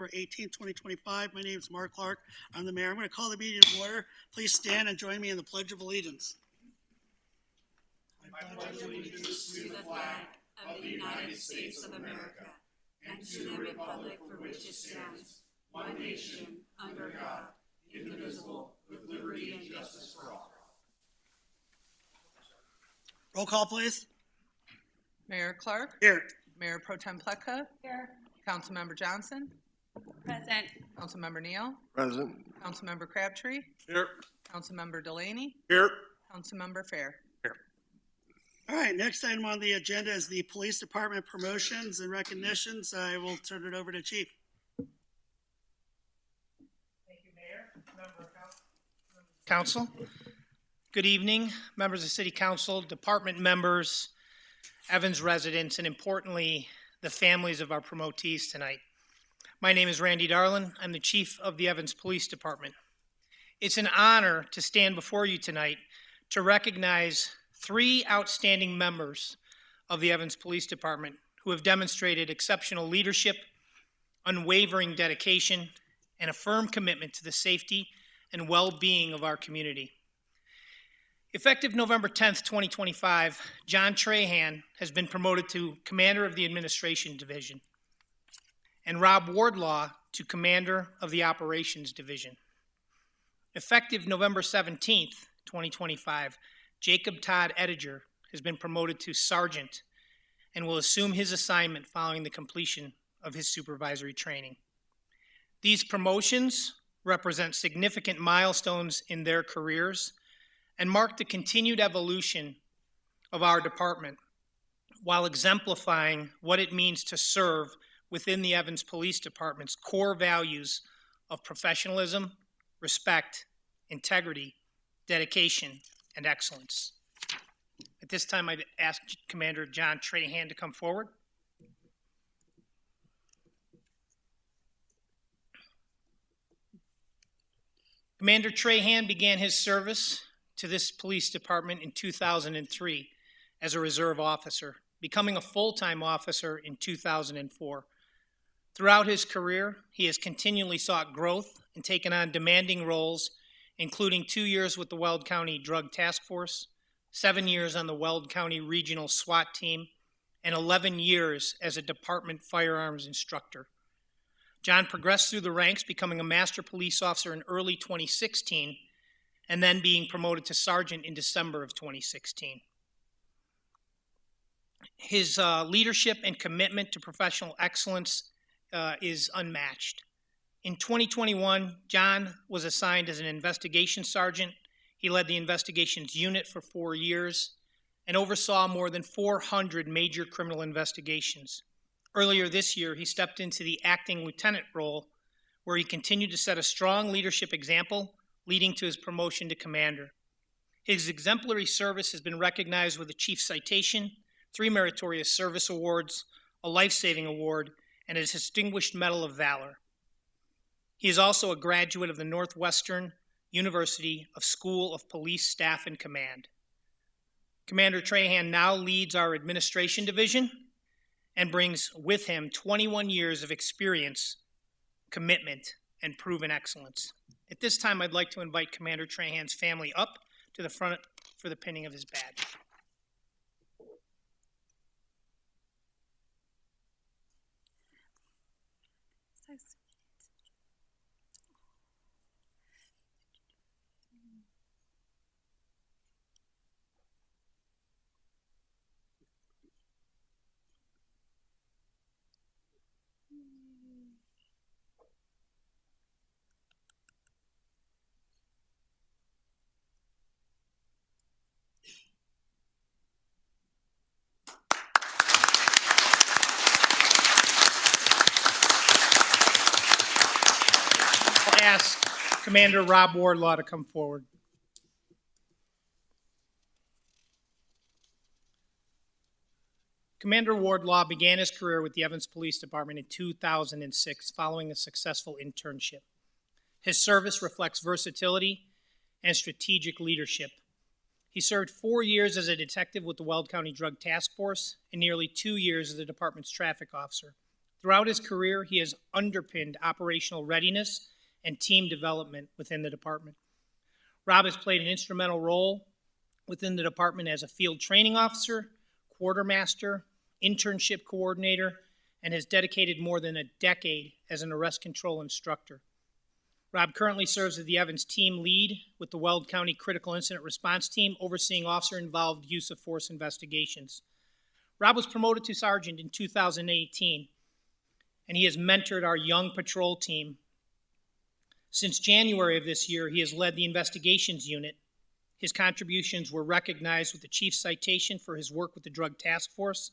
November 18, 2025. My name is Mark Clark. I'm the mayor. I'm going to call the meeting to order. Please stand and join me in the Pledge of Allegiance. I pledge allegiance to the flag of the United States of America and to the republic for which it stands, one nation, under God, indivisible, with liberty and justice for all. Roll call, please. Mayor Clark. Here. Mayor Pro Tem Pletka. Here. Councilmember Johnson. Present. Councilmember Neal. Present. Councilmember Crabtree. Here. Councilmember Delaney. Here. Councilmember Fair. All right, next item on the agenda is the Police Department promotions and recognitions. I will turn it over to Chief. Thank you, Mayor. Member of Council. Good evening, members of City Council, department members, Evans residents, and importantly, the families of our promotees tonight. My name is Randy Darlin. I'm the Chief of the Evans Police Department. It's an honor to stand before you tonight to recognize 3 outstanding members of the Evans Police Department who have demonstrated exceptional leadership, unwavering dedication, and a firm commitment to the safety and well-being of our community. Effective November 10th, 2025, John Trahan has been promoted to Commander of the Administration Division and Rob Wardlaw to Commander of the Operations Division. Effective November 17th, 2025, Jacob Todd Ettinger has been promoted to Sergeant and will assume his assignment following the completion of his supervisory training. These promotions represent significant milestones in their careers and mark the continued evolution of our department while exemplifying what it means to serve within the Evans Police Department's core values of professionalism, respect, integrity, dedication, and excellence. At this time, I'd ask Commander John Trahan to come forward. Commander Trahan began his service to this police department in 2003 as a reserve officer, becoming a full-time officer in 2004. Throughout his career, he has continually sought growth and taken on demanding roles, including 2 years with the Weld County Drug Task Force, 7 years on the Weld County Regional SWAT Team, and 11 years as a department firearms instructor. John progressed through the ranks, becoming a master police officer in early 2016, and then being promoted to sergeant in December of 2016. His leadership and commitment to professional excellence is unmatched. In 2021, John was assigned as an investigation sergeant. He led the investigations unit for 4 years and oversaw more than 400 major criminal investigations. Earlier this year, he stepped into the acting lieutenant role, where he continued to set a strong leadership example, leading to his promotion to commander. His exemplary service has been recognized with a Chief's Citation, 3 Meritorious Service Awards, a Life-Saving Award, and a Distinguished Medal of Valor. He is also a graduate of the Northwestern University of School of Police Staff and Command. Commander Trahan now leads our administration division and brings with him 21 years of experience, commitment, and proven excellence. At this time, I'd like to invite Commander Trahan's family up to the front for the pinning of his badge. So sweet. I'll ask Commander Rob Wardlaw to come forward. Commander Wardlaw began his career with the Evans Police Department in 2006 following a successful internship. His service reflects versatility and strategic leadership. He served 4 years as a detective with the Weld County Drug Task Force and nearly 2 years as the department's traffic officer, Throughout his career, he has underpinned operational readiness and team development within the department. Rob has played an instrumental role within the department as a field training officer, quartermaster, internship coordinator, and has dedicated more than a decade as an arrest control instructor. Rob currently serves as the Evans team lead with the Weld County Critical Incident Response Team, overseeing officer-involved use of force investigations. Rob was promoted to sergeant in 2018, and he has mentored our young patrol team. Since January of this year, he has led the investigations unit. His contributions were recognized with the Chief's citation for his work with the Drug Task Force.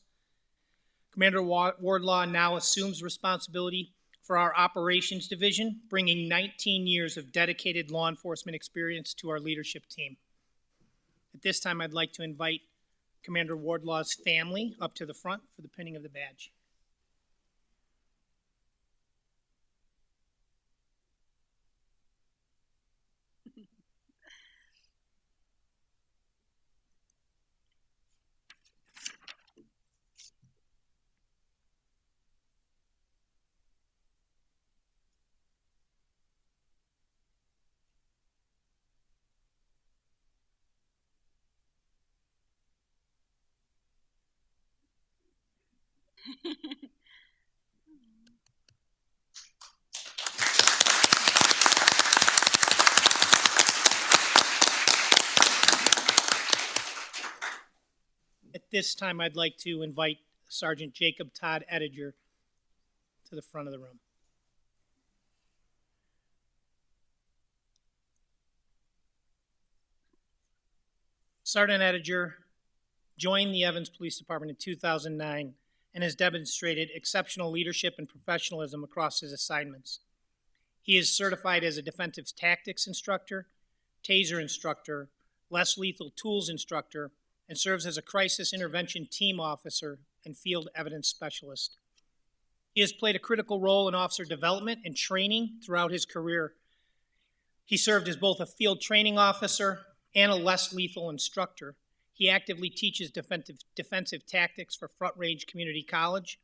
Commander Wardlaw now assumes responsibility for our operations division, bringing 19 years of dedicated law enforcement experience to our leadership team. At this time, I'd like to invite Commander Wardlaw's family up to the front for the pinning of the badge. At this time, I'd like to invite Sergeant Jacob Todd Ettinger to the front of the room. Sergeant Ettinger joined the Evans Police Department in 2009 and has demonstrated exceptional leadership and professionalism across his assignments. He is certified as a defensive tactics instructor, taser instructor, less lethal tools instructor, and serves as a crisis intervention team officer and field evidence specialist. He has played a critical role in officer development and training throughout his career. He served as both a field training officer and a less lethal instructor. He actively teaches defensive tactics for Front Range Community College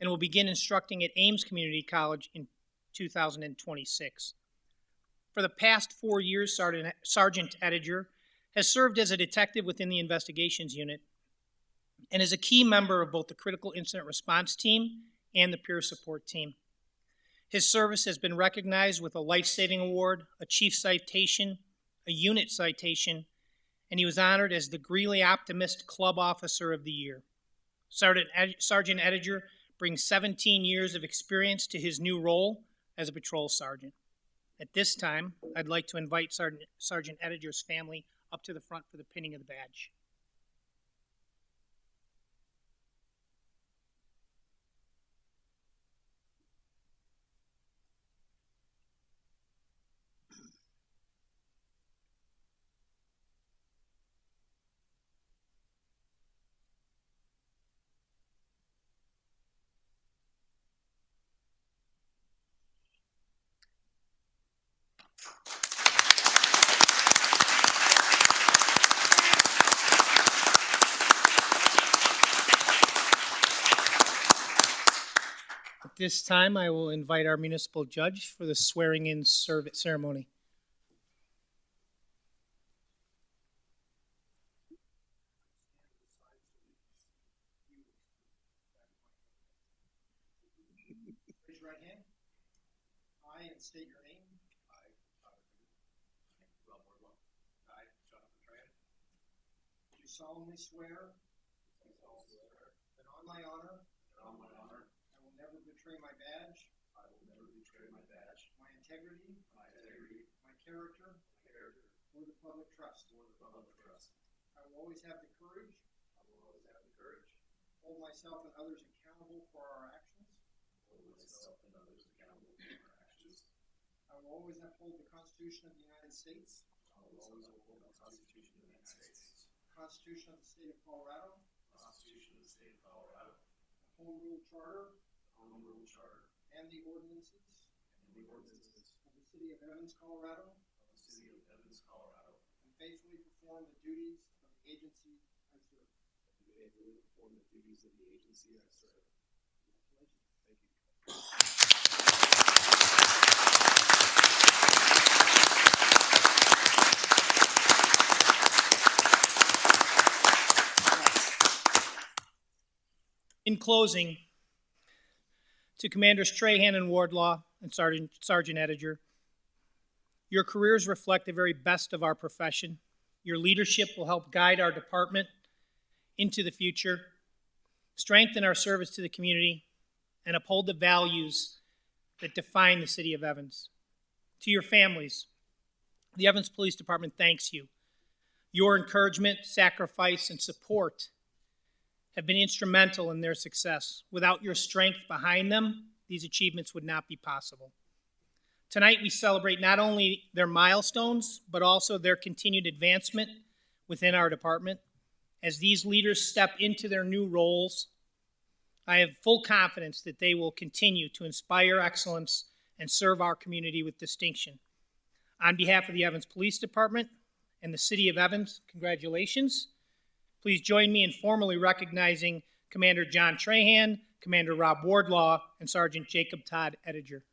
and will begin instructing at Ames Community College in 2026. For the past 4 years, Sergeant Ettinger has served as a detective within the investigations unit and is a key member of both the Critical Incident Response Team and the Peer Support Team. His service has been recognized with a Life-Saving Award, a Chief Citation, a Unit Citation, and he was honored as the Greeley Optimist Club Officer of the Year. Sergeant Ettinger brings 17 years of experience to his new role as a patrol sergeant. At this time, I'd like to invite Sergeant Ettinger's family up to the front for the pinning of the badge. At this time, I will invite our municipal judge for the swearing-in ceremony. Raise your right hand. I, and state your name. I, Rob Wardlaw. I, Jonathan Tran. Do solemnly swear that on my honor, I will never betray my badge, my integrity, my character, or the public trust. I will always have the courage, hold myself and others accountable for our actions. I will always uphold the Constitution of the United States, the Constitution of the State of Colorado, the Home Rule Charter, and the ordinances of the City of Evans, Colorado, and faithfully perform the duties of the agency I serve. Congratulations. Thank you. In closing, to Commanders Trahan and Wardlaw and Sergeant Ettinger, your careers reflect the very best of our profession. Your leadership will help guide our department into the future, strengthen our service to the community, and uphold the values that define the city of Evans. To your families, the Evans Police Department thanks you. Your encouragement, sacrifice, and support have been instrumental in their success. Without your strength behind them, these achievements would not be possible. Tonight, we celebrate not only their milestones, but also their continued advancement within our department. As these leaders step into their new roles, I have full confidence that they will continue to inspire excellence and serve our community with distinction. On behalf of the Evans Police Department and the City of Evans, congratulations. Please join me in formally recognizing Commander John Trahan, Commander Rob Wardlaw, and Sergeant Jacob Todd Ettinger.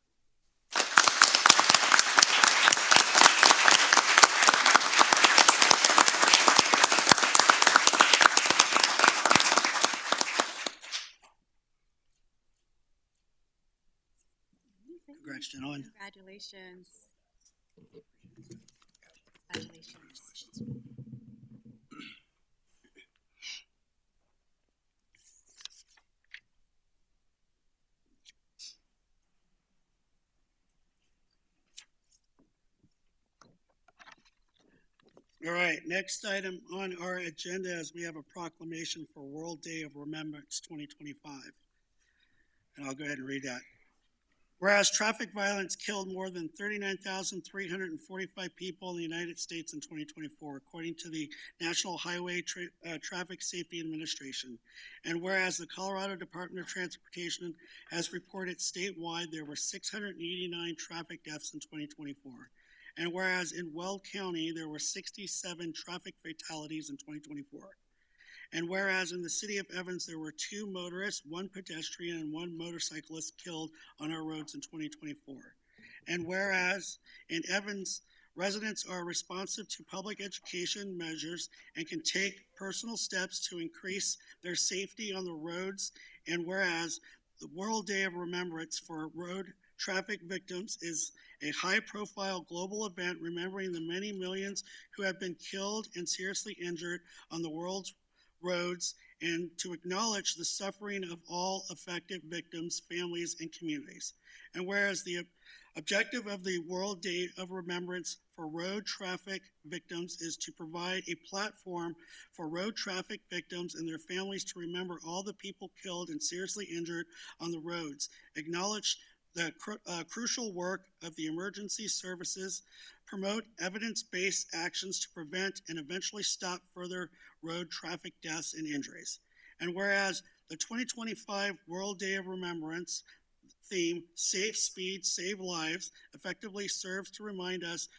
Congrats, gentlemen. Congratulations. Congratulations. All right, next item on our agenda is we have a proclamation for World Day of Remembrance 2025. And I'll go ahead and read that. Whereas traffic violence killed more than 39,345 people in the United States in 2024, according to the National Highway Traffic Safety Administration. And whereas the Colorado Department of Transportation has reported statewide there were 689 traffic deaths in 2024. And whereas in Weld County there were 67 traffic fatalities in 2024. And whereas in the city of Evans, there were 2 motorists, 1 pedestrian, and 1 motorcyclist killed on our roads in 2024. And whereas in Evans, residents are responsive to public education measures and can take personal steps to increase their safety on the roads. And whereas the World Day of Remembrance for road traffic victims is a high-profile global event remembering the many millions who have been killed and seriously injured on the world's roads, and to acknowledge the suffering of all affected victims, families, and communities. And whereas the objective of the World Day of Remembrance for road traffic victims is to provide a platform for road traffic victims and their families to remember all the people killed and seriously injured on the roads, acknowledge the crucial work of the emergency services, promote evidence-based actions to prevent and eventually stop further road traffic deaths and injuries. And whereas the 2025 World Day of Remembrance theme, Safe Speed, Save Lives, effectively serves to remind us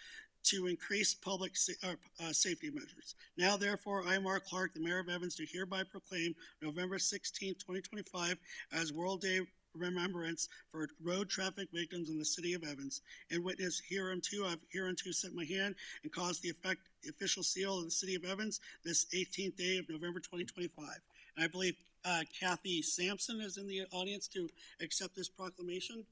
to increase public safety measures. Now, therefore, I, Mark Clark, the Mayor of Evans, do hereby proclaim November 16, 2025 as World Day Remembrance for road traffic victims in the city of Evans. And witness hereunto, I've hereunto set my hand and caused the official seal of the city of Evans this 18th day of November 2025. And I believe Kathy Sampson is in the audience to accept this proclamation.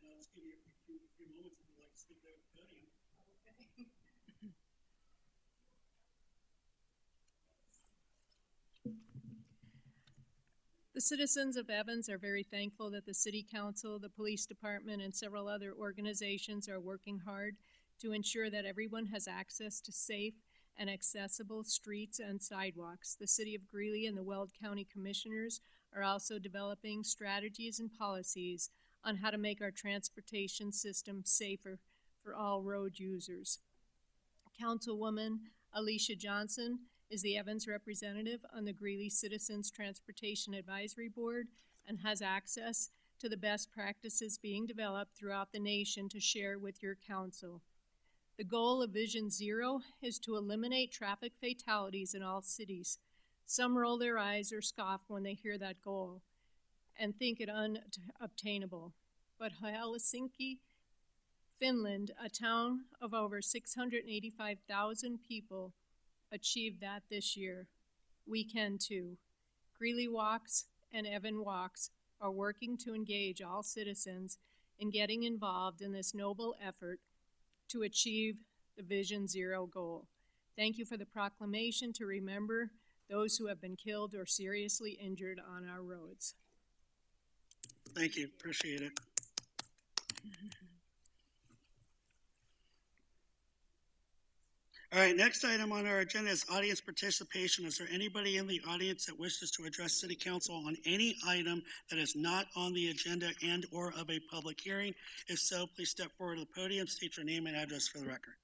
Let's give you a few moments if you'd like to speak there with the podium. The citizens of Evans are very thankful that the City Council, the Police Department, and several other organizations are working hard to ensure that everyone has access to safe and accessible streets and sidewalks. The City of Greeley and the Weld County Commissioners are also developing strategies and policies on how to make our transportation system safer for all road users. Councilwoman Alicia Johnson is the Evans representative on the Greeley Citizens Transportation Advisory Board and has access to the best practices being developed throughout the nation to share with your council. The goal of Vision Zero is to eliminate traffic fatalities in all cities. Some roll their eyes or scoff when they hear that goal and think it unobtainable. But Helsinki, Finland, a town of over 685,000 people, achieved that this year. We can too. Greeley Walks and Evan Walks are working to engage all citizens in getting involved in this noble effort to achieve the Vision Zero goal. Thank you for the proclamation to remember those who have been killed or seriously injured on our roads. Thank you, appreciate it. All right, next item on our agenda is audience participation. Is there anybody in the audience that wishes to address City Council on any item that is not on the agenda and or of a public hearing? If so, please step forward to the podium, state your name and address for the record.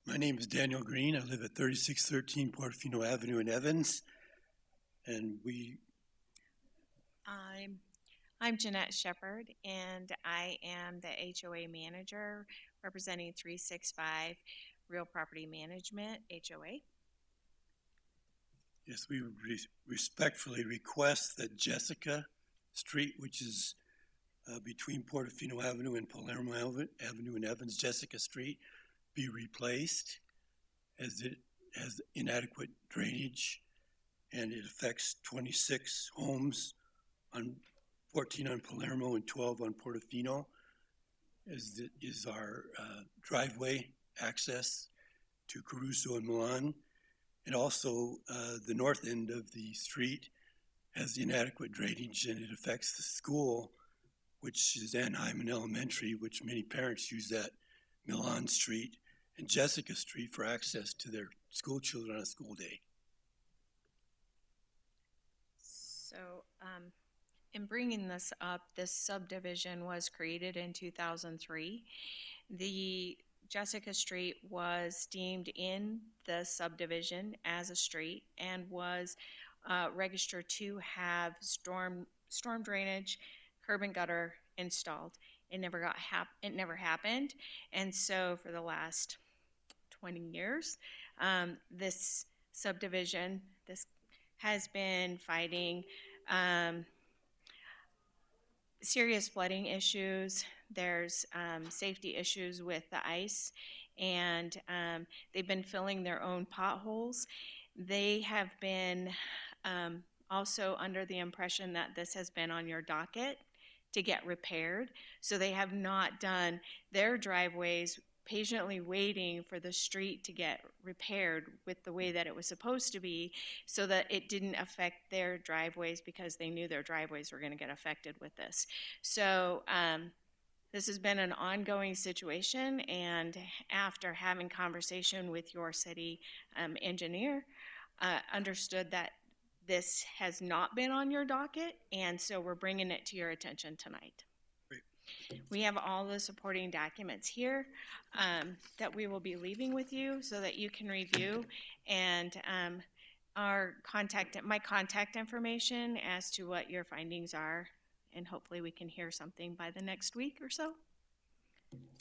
My name is Daniel Green. I live at 3613 Portofino Avenue in Evans. And I'm Jeanette Shepard, and I am the HOA manager representing 365 Real Property Management, HOA. yes, we would respectfully request that Jessica Street, which is between Portofino Avenue and Palermo Avenue in Evans, Jessica Street, be replaced as it has inadequate drainage and it affects 26 homes on 14 on Palermo and 12 on Portofino is our driveway access to Caruso and Milan. And also the north end of the street has inadequate drainage and it affects the school, which is Ann Hyman Elementary, which many parents use that Milan Street and Jessica Street for access to their school children on a school day. So, in bringing this up, this subdivision was created in 2003. The Jessica Street was deemed in the subdivision as a street and was registered to have storm drainage, curb and gutter installed. It never happened, and so for the last 20 years, this subdivision has been fighting serious flooding issues. There's safety issues with the ice, and they've been filling their own potholes. They have been also under the impression that this has been on your docket to get repaired. So they have not done their driveways, patiently waiting for the street to get repaired with the way that it was supposed to be, so that it didn't affect their driveways, because they knew their driveways were going to get affected with this. So this has been an ongoing situation, and after having conversation with your city engineer, understood that this has not been on your docket, and so we're bringing it to your attention tonight. Great. We have all the supporting documents here that we will be leaving with you so that you can review, and my contact information as to what your findings are, and hopefully we can hear something by the next week or so.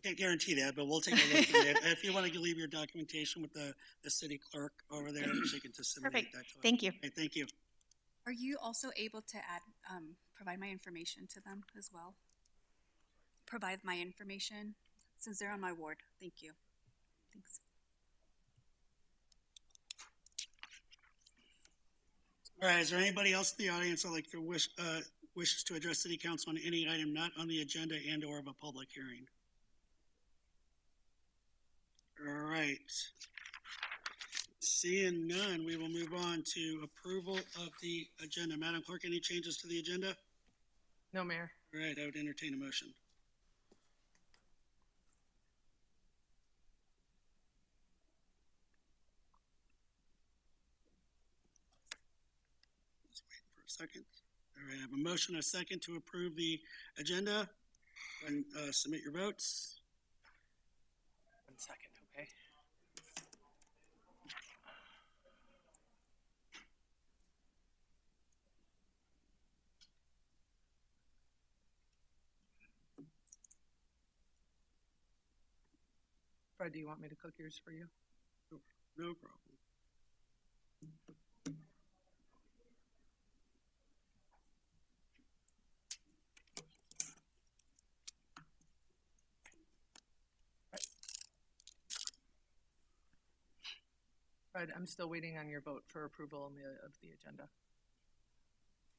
Can't guarantee that, but we'll take a look at it. If you want to leave your documentation with the city clerk over there, she can disseminate Perfect. that to us. Thank you. Okay, thank you. Are you also able to add, provide my information to them as well? Provide my information, since they're on my ward. Thank you. Thanks. All right, is there anybody else in the audience that like to wishes to address City Council on any item not on the agenda and or of a public hearing? All right. Seeing none, we will move on to approval of the agenda. Madam Clerk, any changes to the agenda? No, Mayor. All right, I would entertain a motion. Just wait for a second. All right, I have a motion, a second to approve the agenda. And submit your votes. 1 second, okay? Fred, do you want me to cook yours for you? No problem. Fred, I'm still waiting on your vote for approval of the agenda.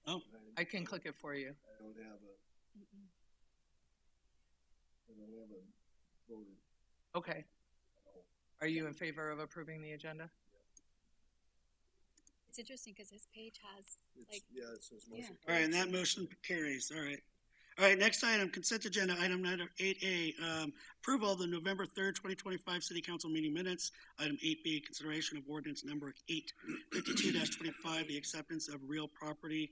Oh, I can click it for you. I don't have a voter. Okay. Are you in favor of approving the agenda? It's interesting because his page has, like, Yeah, it says motion. all right, and that motion carries. All right. All right, next item, consent agenda, item number 8A, approval of the November 3rd, 2025 City Council meeting minutes. Item 8B, consideration of ordinance number 852-25, the acceptance of real property,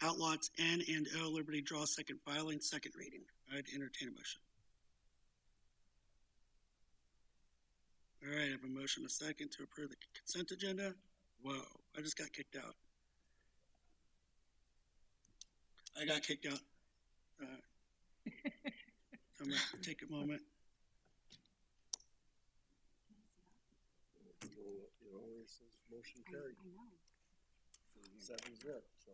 outlots N and O, Liberty Draw, second filing, second reading. I'd entertain a motion. All right, I have a motion, a second, to approve the consent agenda. Whoa, I just got kicked out. I got kicked out. I'm gonna take a moment. You know, it says motion I carried, know. 7-0, so.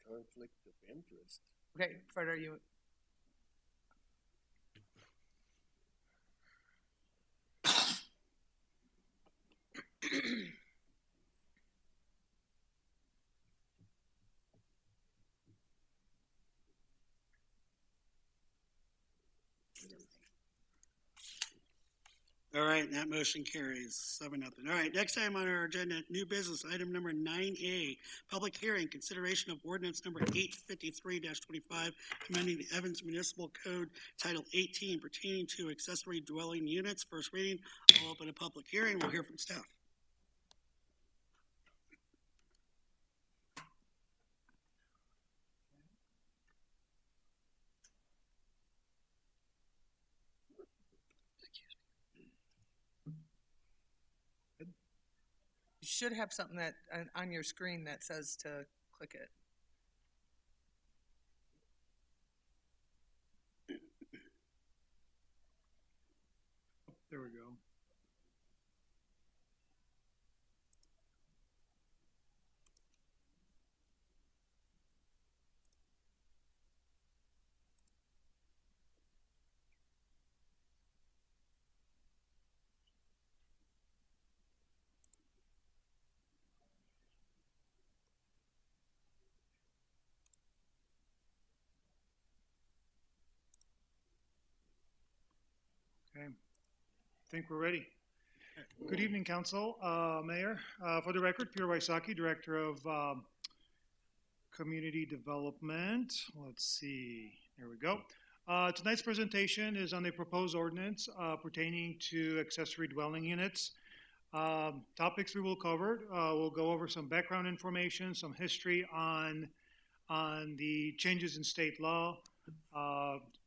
Conflict of interest. Okay, Fred, are you? All right, that motion carries 7-0. All right, next item on our agenda, new business, item number 9A, public hearing, consideration of ordinance number 853-25, amending the Evans Municipal Code, Title 18, pertaining to accessory dwelling units. First reading. I'll open a public hearing. We'll hear from staff. You should have something that on your screen that says to click it. There we go. Okay, I think we're ready. Good evening, Council, Mayor. For the record, Peter Wysocki, Director of Community Development. Let's see, there we go. Tonight's presentation is on the proposed ordinance pertaining to accessory dwelling units. Topics we will cover, we'll go over some background information, some history on the changes in state law,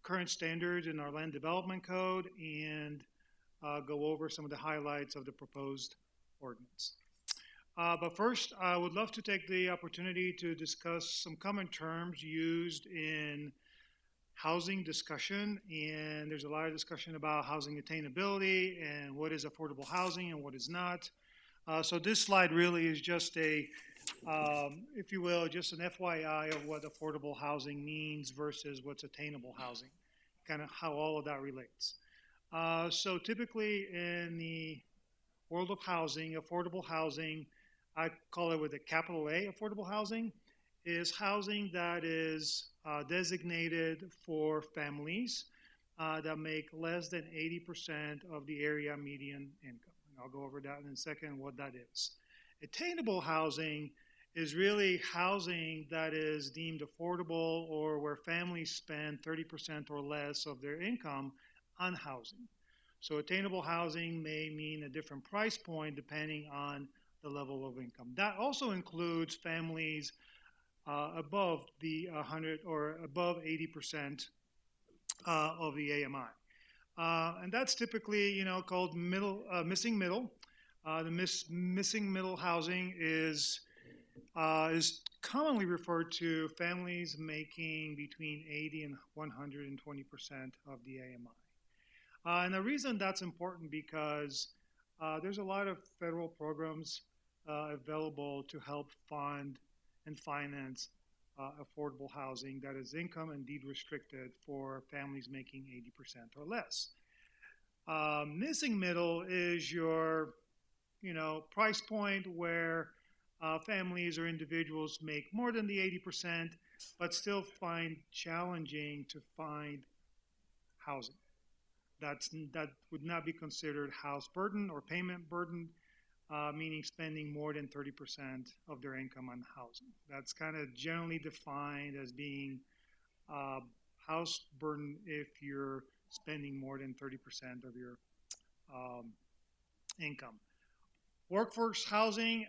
current standards in our land development code, and go over some of the highlights of the proposed ordinance. But first, I would love to take the opportunity to discuss some common terms used in housing discussion, and there's a lot of discussion about housing attainability and what is affordable housing and what is not. So this slide really is just a, if you will, just an FYI of what affordable housing means versus what's attainable housing, kind of how all of that relates. So typically in the world of housing, affordable housing, I call it with a capital A, affordable housing, is housing that is designated for families that make less than 80% of the area median income. And I'll go over that in a second, what that is. Attainable housing is really housing that is deemed affordable or where families spend 30% or less of their income on housing. So attainable housing may mean a different price point depending on the level of income. That also includes families above the 100 or above 80% of the AMI. And that's typically, called missing middle. Missing middle housing is commonly referred to families making between 80 and 120% of the AMI. And the reason that's important because there's a lot of federal programs available to help fund and finance affordable housing that is income and deed restricted for families making 80% or less. Missing middle is your, price point where families or individuals make more than the 80%, but still find challenging to find housing. That would not be considered house burden or payment burden, meaning spending more than 30% of their income on housing. That's kind of generally defined as being house burden if you're spending more than 30% of your income. Workforce housing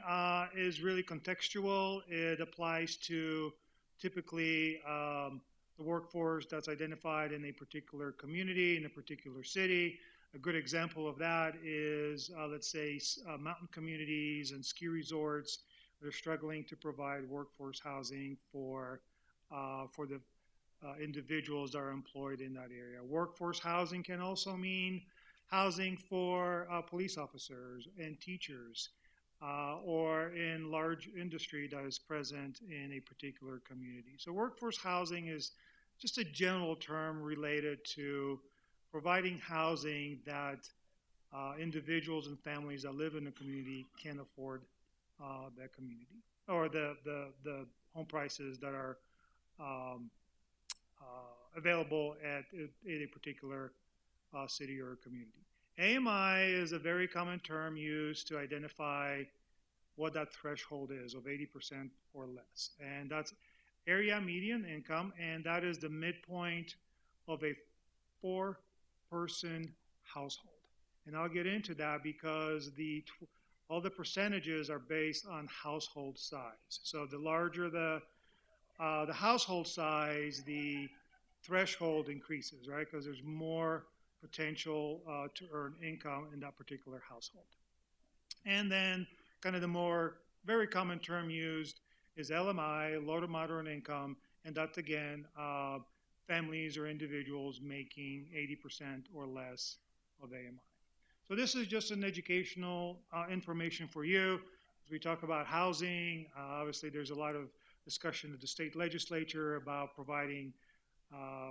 is really contextual. It applies to typically the workforce that's identified in a particular community, in a particular city. A good example of that is, let's say, mountain communities and ski resorts that are struggling to provide workforce housing for the individuals that are employed in that area. Workforce housing can also mean housing for police officers and teachers, or in large industry that is present in a particular community. So workforce housing is just a general term related to providing housing that individuals and families that live in a community can afford that community, or the home prices that are available at a particular city or community. AMI is a very common term used to identify what that threshold is of 80% or less. And that's area median income, and that is the midpoint of a 4-person household. And I'll get into that because all the percentages are based on household size. So the larger the household size, the threshold increases, right? Because there's more potential to earn income in that particular household. And then kind of the more very common term used is LMI, low to moderate income, and that's again families or individuals making 80% or less of AMI. So this is just an educational information for you. As we talk about housing, obviously there's a lot of discussion at the state legislature about providing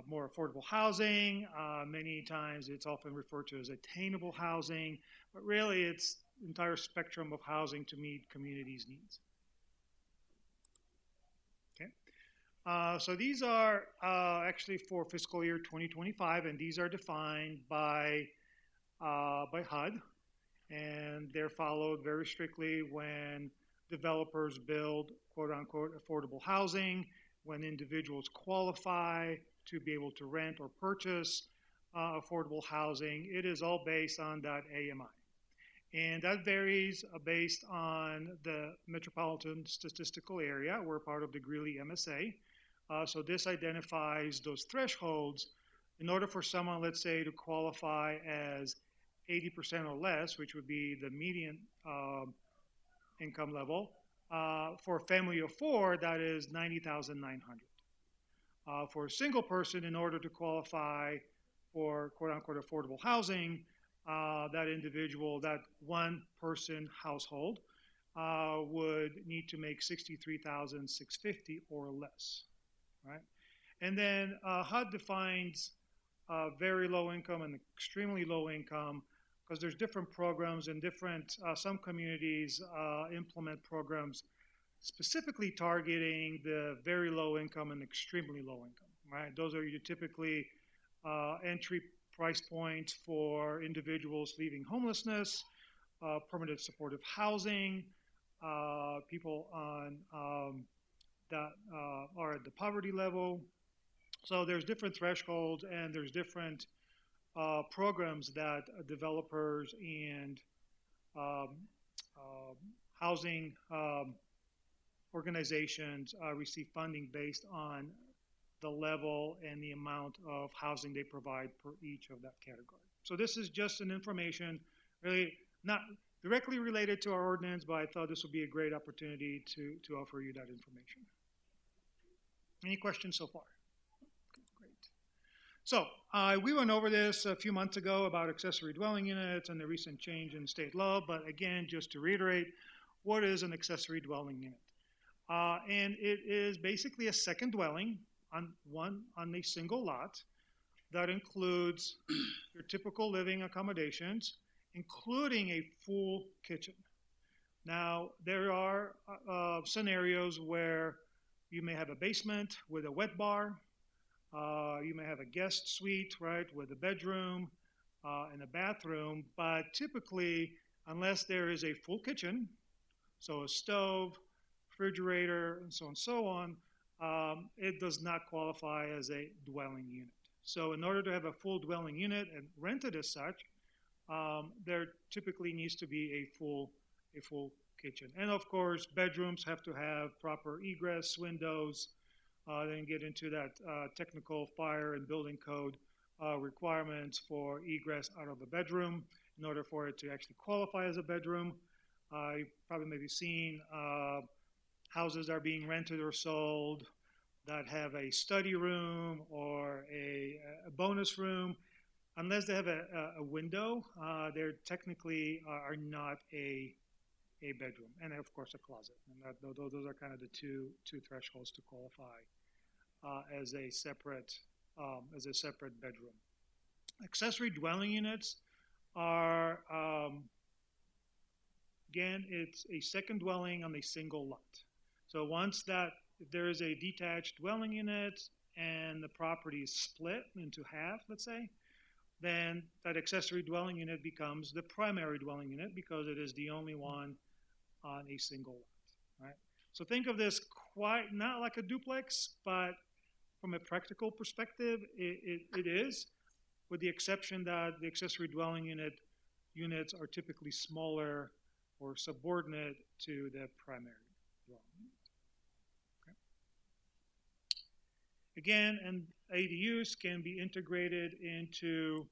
more affordable housing. Many times it's often referred to as attainable housing, but really it's the entire spectrum of housing to meet communities' needs. Okay. So these are actually for fiscal year 2025, and these are defined by HUD, and they're followed very strictly when developers build quote-unquote affordable housing, when individuals qualify to be able to rent or purchase affordable housing. It is all based on that AMI. And that varies based on the metropolitan statistical area. We're part of the Greeley MSA. So this identifies those thresholds. In order for someone, let's say, to qualify as 80% or less, which would be the median income level, for a family of 4, that is $90,900. For a single person, in order to qualify for quote-unquote affordable housing, that individual, that one-person household, would need to make $63,650 or less, right? And then HUD defines very low income and extremely low income because there's different programs and different, some communities implement programs specifically targeting the very low income and extremely low income, right? Those are your typically entry price points for individuals leaving homelessness, permanent supportive housing, people on that are at the poverty level. So there's different thresholds and there's different programs that developers and um, housing organizations receive funding based on the level and the amount of housing they provide per each of that category. So this is just an information, really not directly related to our ordinance, but I thought this would be a great opportunity to offer you that information. Any questions so far? Great. So we went over this a few months ago about accessory dwelling units and the recent change in state law, but again, just to reiterate, what is an accessory dwelling unit? And it is basically a second dwelling on a single lot that includes your typical living accommodations, including a full kitchen. Now, there are scenarios where you may have a basement with a wet bar. You may have a guest suite, right, with a bedroom and a bathroom. But typically, unless there is a full kitchen, so a stove, refrigerator, and so on, it does not qualify as a dwelling unit. So in order to have a full dwelling unit and rented as such, there typically needs to be a full kitchen. And of course, bedrooms have to have proper egress windows, then get into that technical fire and building code requirements for egress out of a bedroom in order for it to actually qualify as a bedroom. You've probably maybe seen houses are being rented or sold that have a study room or a bonus room. Unless they have a window, they technically are not a bedroom, and of course a closet. And those are kind of the two thresholds to qualify as a separate bedroom. Accessory dwelling units are again, it's a second dwelling on a single lot. So once that, if there is a detached dwelling unit and the property is split into half, let's say, then that accessory dwelling unit becomes the primary dwelling unit because it is the only one on a single lot, right? So think of this quite not like a duplex, but from a practical perspective, it is, with the exception that the accessory dwelling units are typically smaller or subordinate to the primary dwelling unit. Okay. Again, and ADUs can be integrated into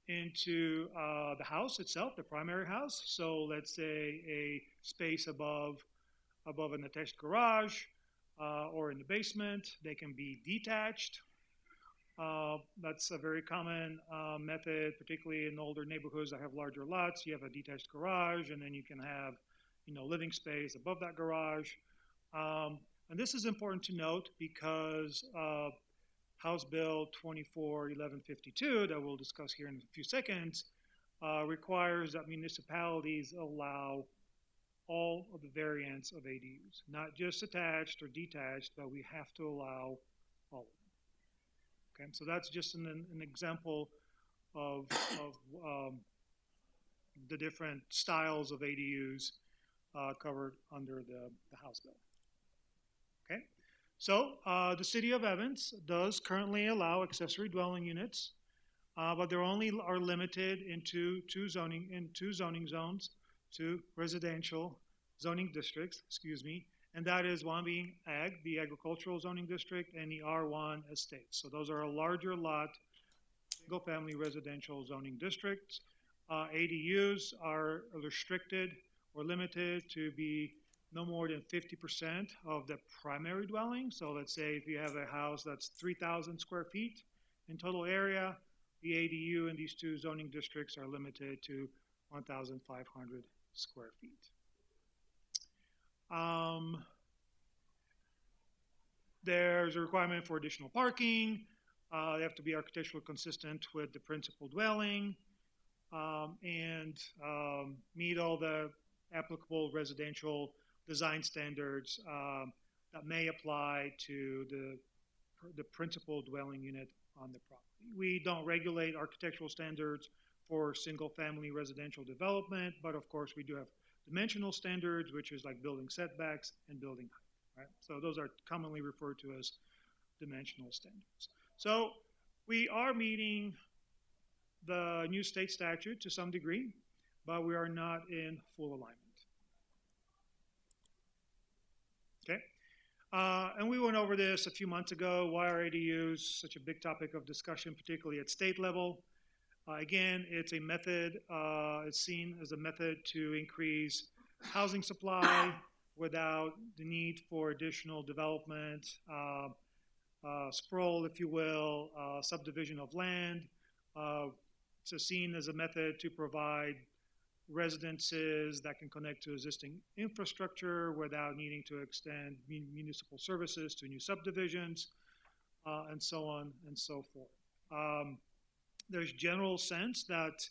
the house itself, the primary house. So let's say a space above an attached garage or in the basement. They can be detached. That's a very common method, particularly in older neighborhoods that have larger lots. You have a detached garage, and then you can have, living space above that garage. And this is important to note because House Bill 241152, that we'll discuss here in a few seconds, requires that municipalities allow all of the variants of ADUs, not just attached or detached, but we have to allow all of them. Okay, so that's just an example of the different styles of ADUs covered under the House Bill. Okay, so the City of Evans does currently allow accessory dwelling units, but they only are limited into two zoning zones, two residential zoning districts, and that is one being AG, the agricultural zoning district, and the R1 estates. So those are a larger lot, single-family residential zoning districts. ADUs are restricted or limited to be no more than 50% of the primary dwelling. So let's say if you have a house that's 3,000 square feet in total area, the ADU in these two zoning districts are limited to 1,500 square feet. There's a requirement for additional parking. They have to be architecturally consistent with the principal dwelling and meet all the applicable residential design standards that may apply to the principal dwelling unit on the property. We don't regulate architectural standards for single-family residential development, but of course we do have dimensional standards, which is like building setbacks and building height, right? So those are commonly referred to as dimensional standards. So we are meeting the new state statute to some degree, but we are not in full alignment. Okay. And we went over this a few months ago. Why are ADUs such a big topic of discussion, particularly at state level? Again, it's a method, it's seen as a method to increase housing supply without the need for additional development, sprawl, if you will, subdivision of land. It's seen as a method to provide residences that can connect to existing infrastructure without needing to extend municipal services to new subdivisions, and so on and so forth. There's general sense that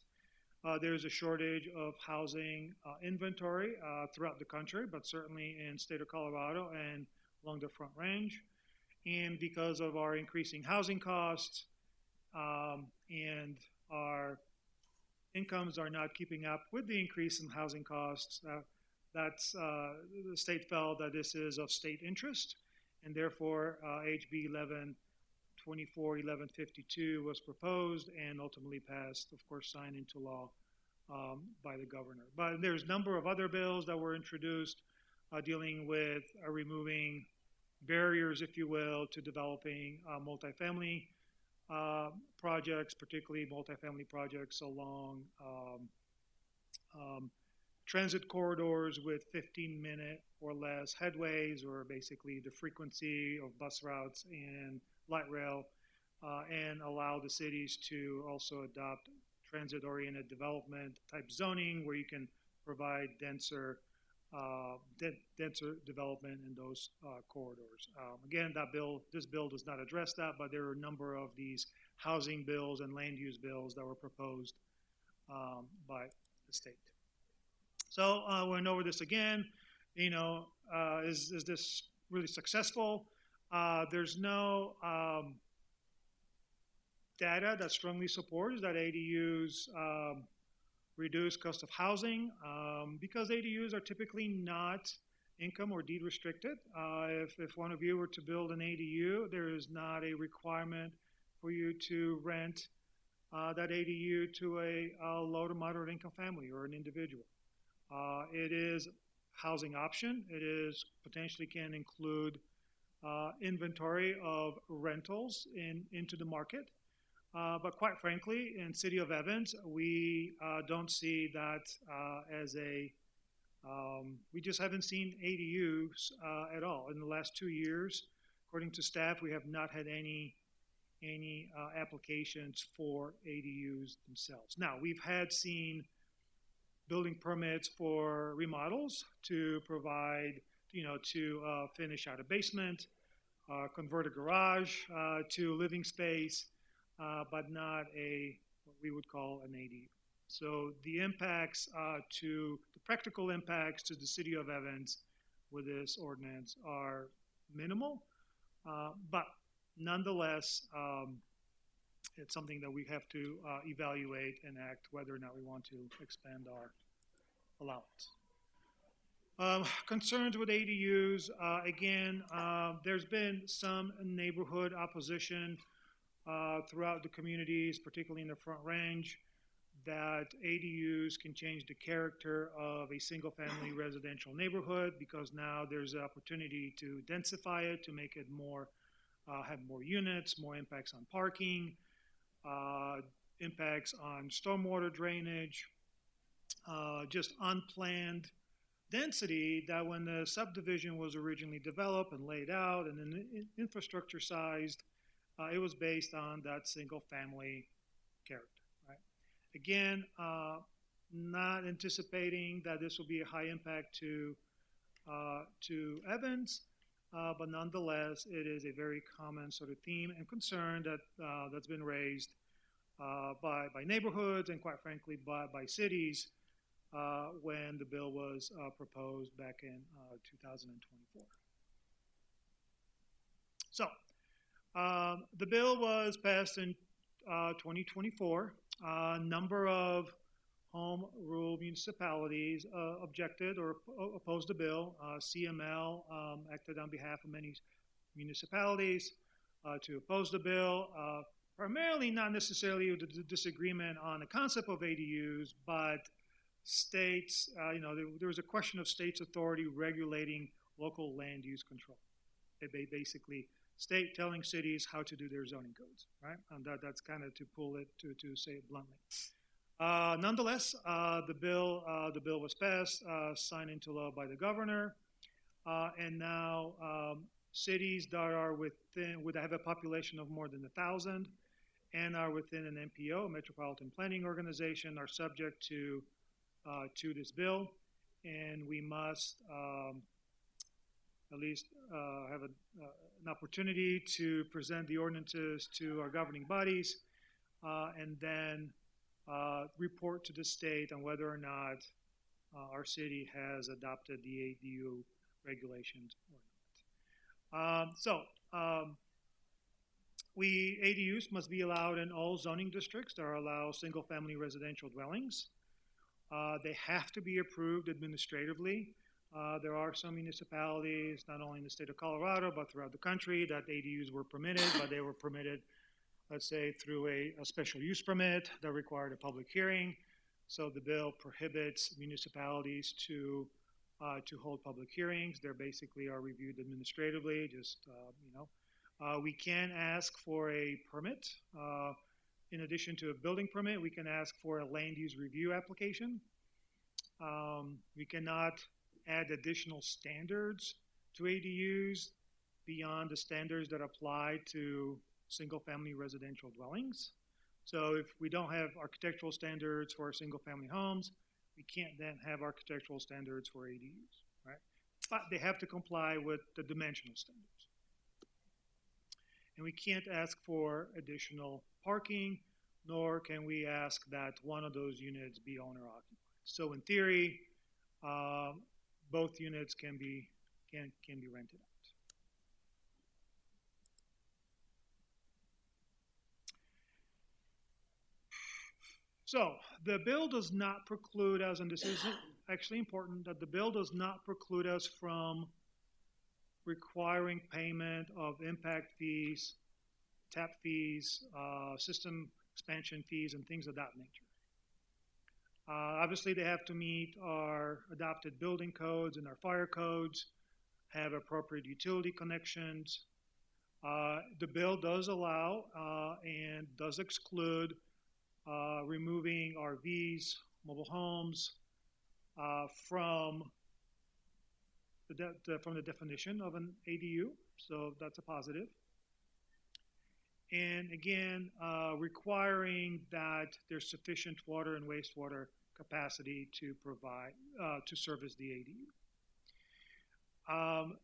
there's a shortage of housing inventory throughout the country, but certainly in state of Colorado and along the Front Range. And because of our increasing housing costs and our incomes are not keeping up with the increase in housing costs, the state felt that this is of state interest, and therefore HB 1152 was proposed and ultimately passed, of course, signed into law by the governor. But there's a number of other bills that were introduced dealing with removing barriers, if you will, to developing multifamily projects, particularly multifamily projects along transit corridors with 15-minute or less headways, or basically the frequency of bus routes and light rail, and allow the cities to also adopt transit-oriented development type zoning where you can provide denser development in those corridors. Again, this bill does not address that, but there are a number of these housing bills and land use bills that were proposed by the state. So we went over this again. Is this really successful? There's no data that strongly supports that ADUs reduce cost of housing because ADUs are typically not income or deed restricted. If one of you were to build an ADU, there is not a requirement for you to rent that ADU to a low to moderate income family or an individual. It is housing option. It is potentially can include inventory of rentals into the market. But quite frankly, in City of Evans, we don't see that as we just haven't seen ADUs at all. In the last 2 years, according to staff, we have not had any applications for ADUs themselves. Now, we've seen building permits for remodels to provide, to finish out a basement, convert a garage to living space, but not what we would call an ADU. So the impacts the practical impacts to the City of Evans with this ordinance are minimal, but nonetheless, it's something that we have to evaluate and act whether or not we want to expand our allowance. Concerns with ADUs, again, there's been some neighborhood opposition throughout the communities, particularly in the Front Range, that ADUs can change the character of a single-family residential neighborhood because now there's an opportunity to densify it, to make it more, have more units, more impacts on parking, impacts on stormwater drainage, just unplanned density that when the subdivision was originally developed and laid out and then infrastructure sized, it was based on that single-family character. Right? Again, not anticipating that this will be a high impact to Evans, but nonetheless, it is a very common sort of theme and concern that's been raised by neighborhoods and, quite frankly, by cities when the bill was proposed back in 2024. So, the bill was passed in 2024. A number of home rule municipalities objected or opposed the bill. CML acted on behalf of many municipalities to oppose the bill. primarily not necessarily the disagreement on the concept of ADUs, but states, there was a question of states' authority regulating local land use control. They basically state telling cities how to do their zoning codes, right? And that's kind of to pull it to say it bluntly. Nonetheless, the bill was passed, signed into law by the governor, and now cities that would have a population of more than 1,000 and are within an MPO, Metropolitan Planning Organization, are subject to this bill, and we must at least have an opportunity to present the ordinances to our governing bodies, and then report to the state on whether or not our city has adopted the ADU regulations or not. ADUs must be allowed in all zoning districts that allow single-family residential dwellings. They have to be approved administratively. There are some municipalities, not only in the state of Colorado, but throughout the country, that ADUs were permitted, but they were permitted, let's say, through a special use permit that required a public hearing. So the bill prohibits municipalities to hold public hearings. They basically are reviewed administratively, we can ask for a permit. In addition to a building permit, we can ask for a land use review application. We cannot add additional standards to ADUs beyond the standards that apply to single-family residential dwellings. So if we don't have architectural standards for single-family homes, we can't then have architectural standards for ADUs, right? But they have to comply with the dimensional standards. And we can't ask for additional parking, nor can we ask that one of those units be owner-occupied. So in theory, both units can be rented out. So the bill does not preclude us, and this is actually important, that the bill does not preclude us from requiring payment of impact fees, tap fees, system expansion fees, and things of that nature. Obviously, they have to meet our adopted building codes and our fire codes, have appropriate utility connections. The bill does allow and does exclude removing RVs, mobile homes, from the definition of an ADU, so that's a positive. And again, requiring that there's sufficient water and wastewater capacity to provide, to service the ADU.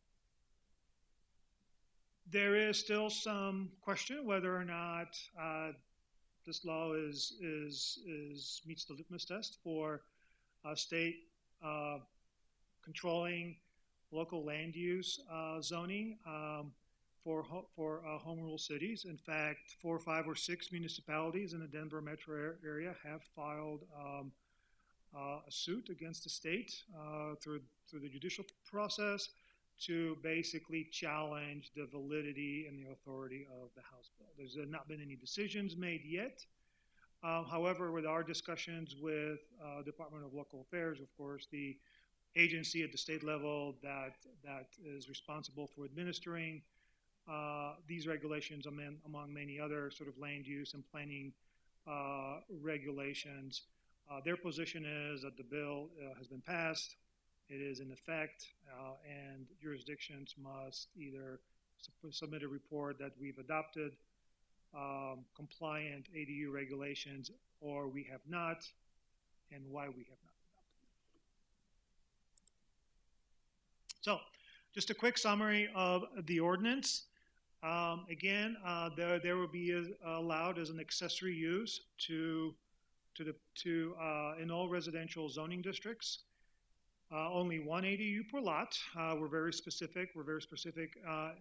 There is still some question whether or not this law meets the litmus test for state controlling local land use zoning for home rule cities. In fact, 4, 5, or 6 municipalities in the Denver metro area have filed a suit against the state through the judicial process to basically challenge the validity and the authority of the House bill. There's not been any decisions made yet. However, with our discussions with Department of Local Affairs, of course, the agency at the state level that is responsible for administering these regulations, among many other sort of land use and planning regulations, their position is that the bill has been passed, it is in effect, and jurisdictions must either submit a report that we've adopted compliant ADU regulations, or we have not, and why we have not adopted. So, just a quick summary of the ordinance. Again, there will be allowed as an accessory use in all residential zoning districts. Only one ADU per lot. We're very specific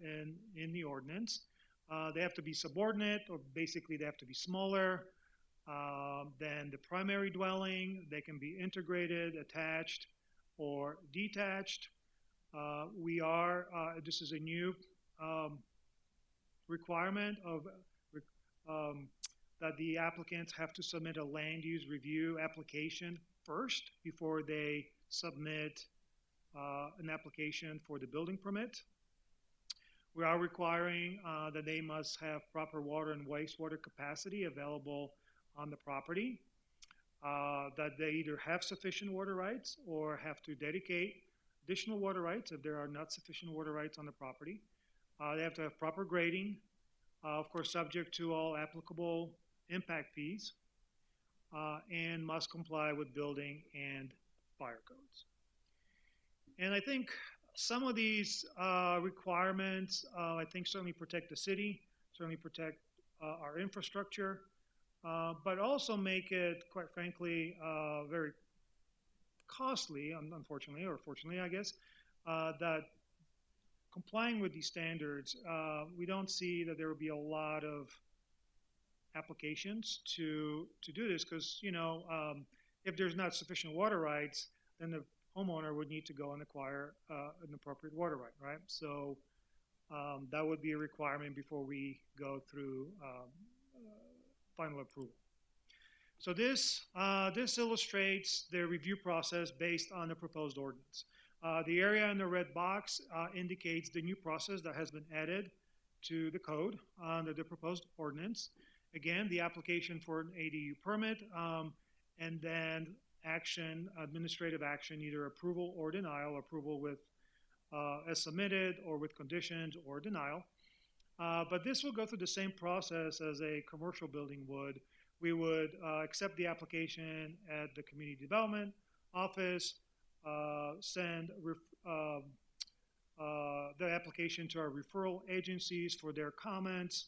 in the ordinance. They have to be subordinate, or basically they have to be smaller than the primary dwelling. They can be integrated, attached, or detached. This is a new requirement of that the applicants have to submit a land use review application first before they submit an application for the building permit. We are requiring that they must have proper water and wastewater capacity available on the property, that they either have sufficient water rights or have to dedicate additional water rights if there are not sufficient water rights on the property. They have to have proper grading, of course, subject to all applicable impact fees, and must comply with building and fire codes. And I think some of these requirements, I think, certainly protect the city, certainly protect our infrastructure, but also make it, quite frankly, very costly, unfortunately, or fortunately, I guess, that complying with these standards, we don't see that there will be a lot of applications to do this because, if there's not sufficient water rights, then the homeowner would need to go and acquire an appropriate water right? So that would be a requirement before we go through final approval. So this illustrates the review process based on the proposed ordinance. The area in the red box indicates the new process that has been added to the code under the proposed ordinance. Again, the application for an ADU permit, and then administrative action, either approval or denial, approval with as submitted or with conditions or denial. But this will go through the same process as a commercial building would. We would accept the application at the community development office, send the application to our referral agencies for their comments.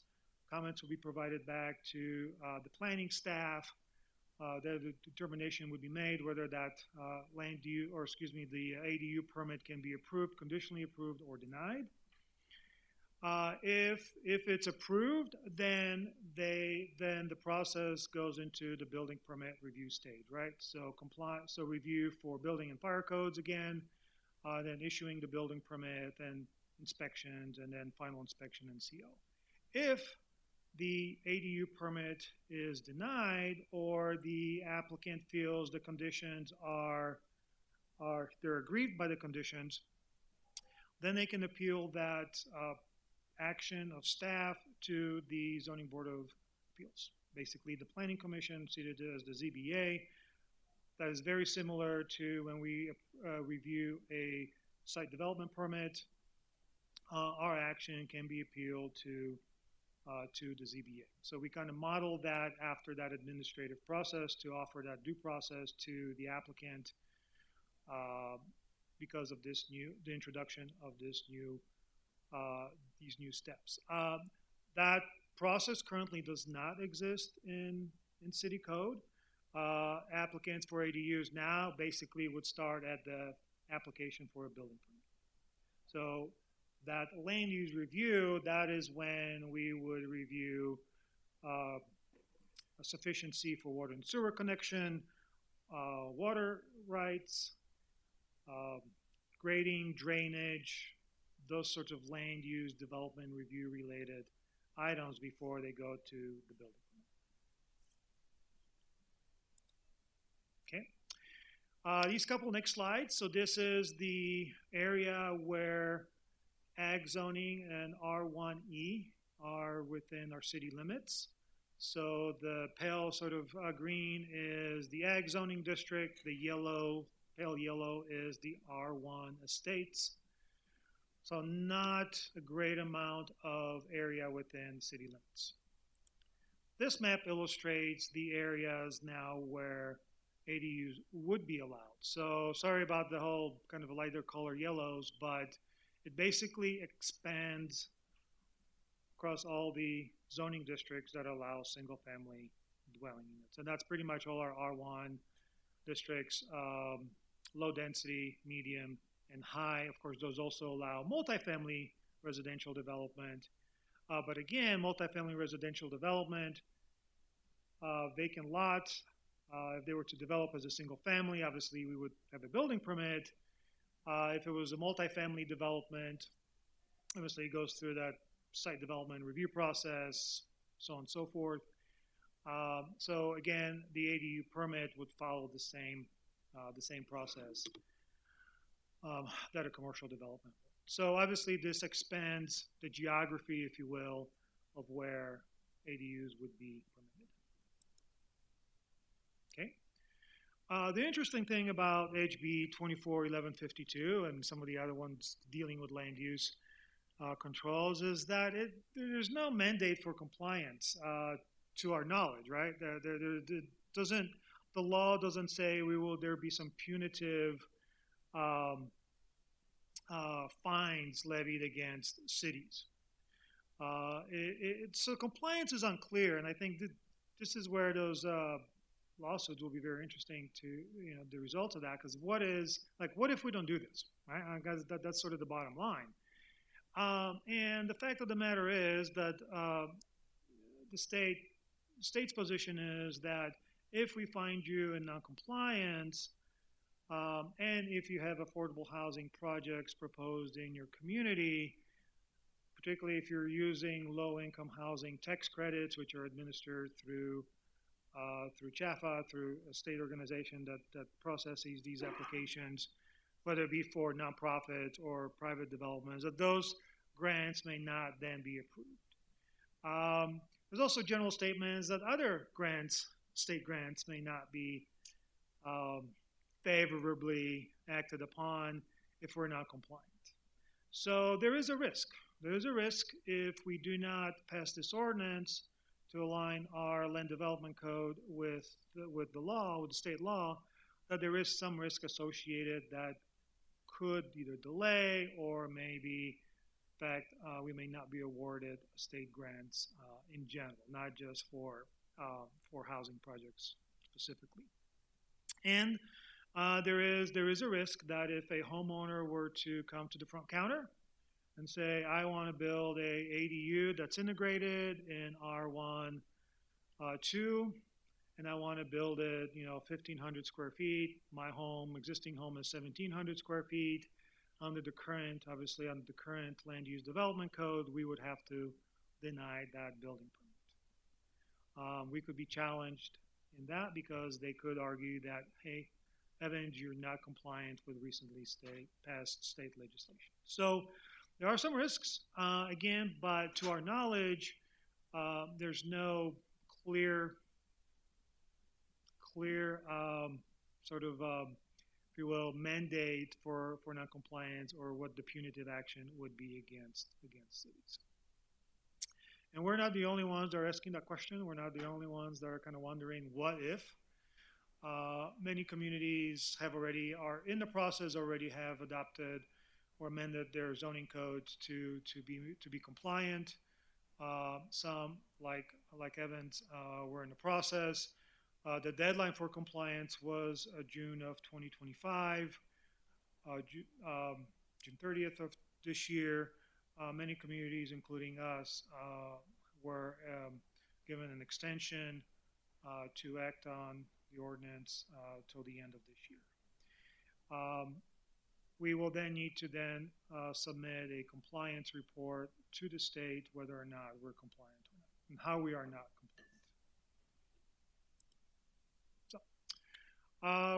Comments will be provided back to the planning staff. The determination would be made whether that the ADU permit can be approved, conditionally approved, or denied. If it's approved, then the process goes into the building permit review stage, right? So review for building and fire codes again, then issuing the building permit and inspections, and then final inspection and CO. If the ADU permit is denied, or the applicant feels the conditions they're aggrieved by the conditions, then they can appeal that action of staff to the Zoning Board of Appeals. Basically, the Planning Commission, seated as the ZBA. That is very similar to when we review a site development permit. Our action can be appealed to the ZBA. So we kind of model that after that administrative process to offer that due process to the applicant because of the introduction of these new steps. That process currently does not exist in city code. Applicants for ADUs now basically would start at the application for a building permit. So that land use review, that is when we would review a sufficiency for water and sewer connection, water rights, grading, drainage, those sorts of land use development review related items before they go to the building permit. Okay. These couple next slides. So this is the area where ag zoning and R1E are within our city limits. So the pale sort of green is the ag zoning district. The pale yellow is the R1 estates. So not a great amount of area within city limits. This map illustrates the areas now where ADUs would be allowed. So sorry about the whole kind of lighter color yellows, but it basically expands across all the zoning districts that allow single-family dwelling units. And that's pretty much all our R1 districts, low density, medium, and high. Of course, those also allow multifamily residential development. But again, multifamily residential development, vacant lots, if they were to develop as a single family, obviously we would have a building permit. If it was a multifamily development, obviously it goes through that site development review process, so on and so forth. So again, the ADU permit would follow the same process that a commercial development would. So obviously, this expands the geography, if you will, of where ADUs would be permitted. Okay. The interesting thing about HB 241152 and some of the other ones dealing with land use controls is that there's no mandate for compliance to our knowledge, right? The law doesn't say there be some punitive fines levied against cities. So compliance is unclear, and I think that this is where those lawsuits will be very interesting to the results of that. Because what if we don't do this, right? That's sort of the bottom line. And the fact of the matter is that the state's position is that if we find you in noncompliance, and if you have affordable housing projects proposed in your community, particularly if you're using low-income housing tax credits, which are administered through CHAFA, through a state organization that processes these applications, whether it be for nonprofits or private developments, that those grants may not then be approved. There's also general statements that other grants, state grants, may not be favorably acted upon if we're not compliant. So there is a risk. There is a risk if we do not pass this ordinance to align our land development code with the law, with the state law, that there is some risk associated that could either delay or maybe, in fact, we may not be awarded state grants in general, not just for housing projects specifically. And there is a risk that if a homeowner were to come to the front counter and say, I want to build a ADU that's integrated in R1 2, and I want to build it, 1,500 square feet. My existing home is 1,700 square feet. Under the current land use development code, we would have to deny that building permit. We could be challenged in that because they could argue that, hey, Evans, you're not compliant with recently passed state legislation. So there are some risks, again, but to our knowledge, there's no clear sort of, if you will, mandate for noncompliance or what the punitive action would be against cities. And we're not the only ones that are asking that question. We're not the only ones that are kind of wondering, what if? Many communities are in the process, already have adopted or amended their zoning codes to be compliant. Some, like Evans, were in the process. The deadline for compliance was June of 2025, June 30th of this year. Many communities, including us, were given an extension to act on the ordinance till the end of this year. We will then need to submit a compliance report to the state whether or not we're compliant or not, and how we are not compliant. So,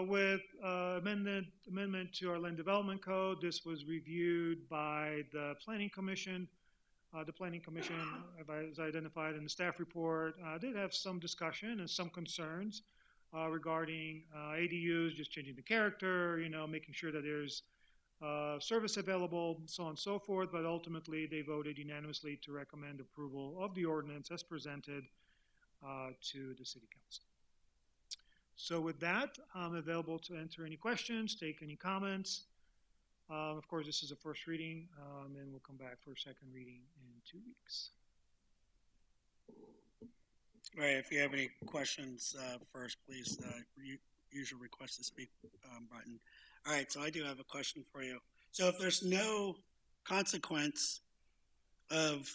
with amendment to our land development code, this was reviewed by the Planning Commission. The Planning Commission, as identified in the staff report, did have some discussion and some concerns regarding ADUs, just changing the character, making sure that there's service available, so on and so forth. But ultimately, they voted unanimously to recommend approval of the ordinance as presented to the City Council. So with that, I'm available to answer any questions, take any comments. Of course, this is a first reading, and we'll come back for a second reading in 2 weeks. All right, if you have any questions first, please use your request to speak button. All right, so I do have a question for you. So if there's no consequence of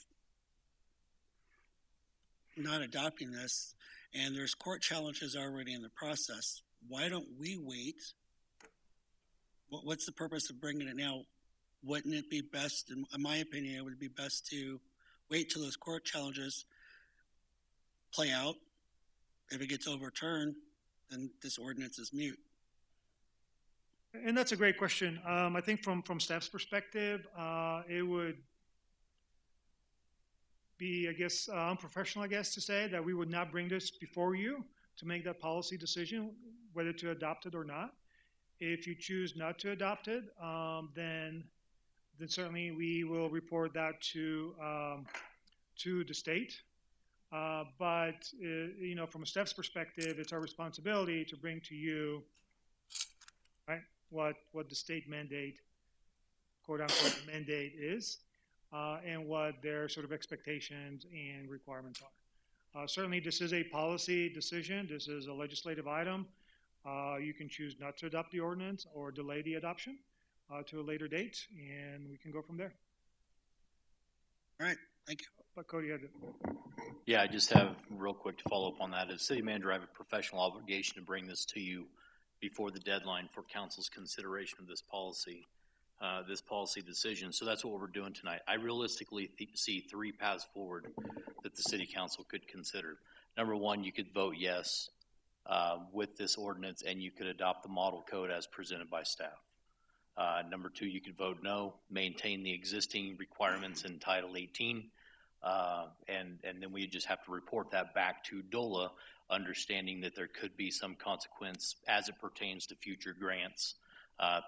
not adopting this, and there's court challenges already in the process, why don't we wait? What's the purpose of bringing it now? Wouldn't it be best, in my opinion, it would be best to wait till those court challenges play out. If it gets overturned, then this ordinance is mute. And that's a great question. I think from staff's perspective, it would be, I guess, unprofessional, I guess, to say that we would not bring this before you to make that policy decision, whether to adopt it or not. If you choose not to adopt it, then certainly we will report that to the state. But from a staff's perspective, it's our responsibility to bring to you, right, what the state mandate, quote unquote, mandate is, and what their sort of expectations and requirements are. Certainly, this is a policy decision. This is a legislative item. You can choose not to adopt the ordinance or delay the adoption to a later date, and we can go from there. All right, thank you. But Cody had it. Yeah, I just have real quick to follow up on that. As city manager, I have a professional obligation to bring this to you before the deadline for council's consideration of this policy decision. So that's what we're doing tonight. I realistically see three paths forward that the city council could consider. Number one, you could vote yes with this ordinance, and you could adopt the model code as presented by staff. Number two, you could vote no, maintain the existing requirements in Title 18, and then we just have to report that back to DOLA, understanding that there could be some consequence as it pertains to future grants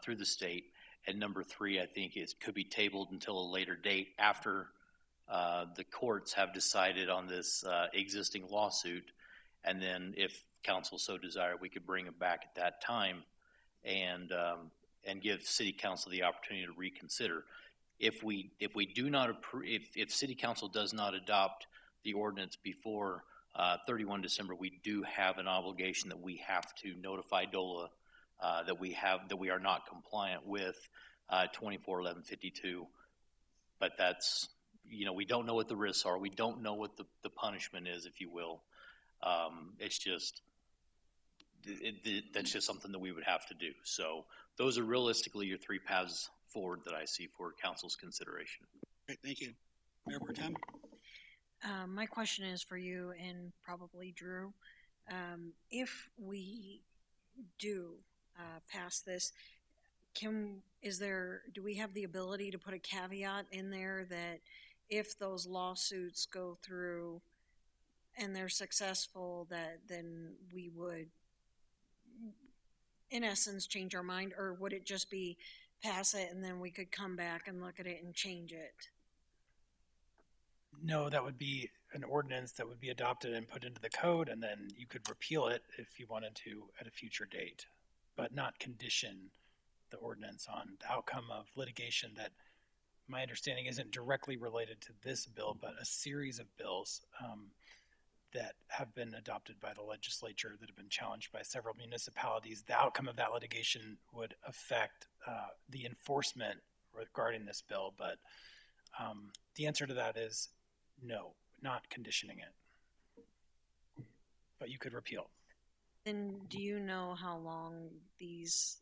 through the state. And number three, I think it could be tabled until a later date after the courts have decided on this existing lawsuit. And then if council so desire, we could bring it back at that time and give city council the opportunity to reconsider. If we do not approve, if city council does not adopt the ordinance before 31 December, we do have an obligation that we have to notify DOLA that we are not compliant with 241152. But that's, we don't know what the risks are. We don't know what the punishment is, if you will. It's just that's just something that we would have to do. So those are realistically your three paths forward that I see for council's consideration. Great, thank you. Mayor Pro Tem? My question is for you and probably Drew. If we do pass this, do we have the ability to put a caveat in there that if those lawsuits go through and they're successful, that then we would, in essence, change our mind? Or would it just be pass it and then we could come back and look at it and change it? No, that would be an ordinance that would be adopted and put into the code, and then you could repeal it if you wanted to at a future date, but not condition the ordinance on the outcome of litigation that my understanding isn't directly related to this bill, but a series of bills that have been adopted by the legislature that have been challenged by several municipalities. The outcome of that litigation would affect the enforcement regarding this bill, but the answer to that is no, not conditioning it. But you could repeal. And do you know how long these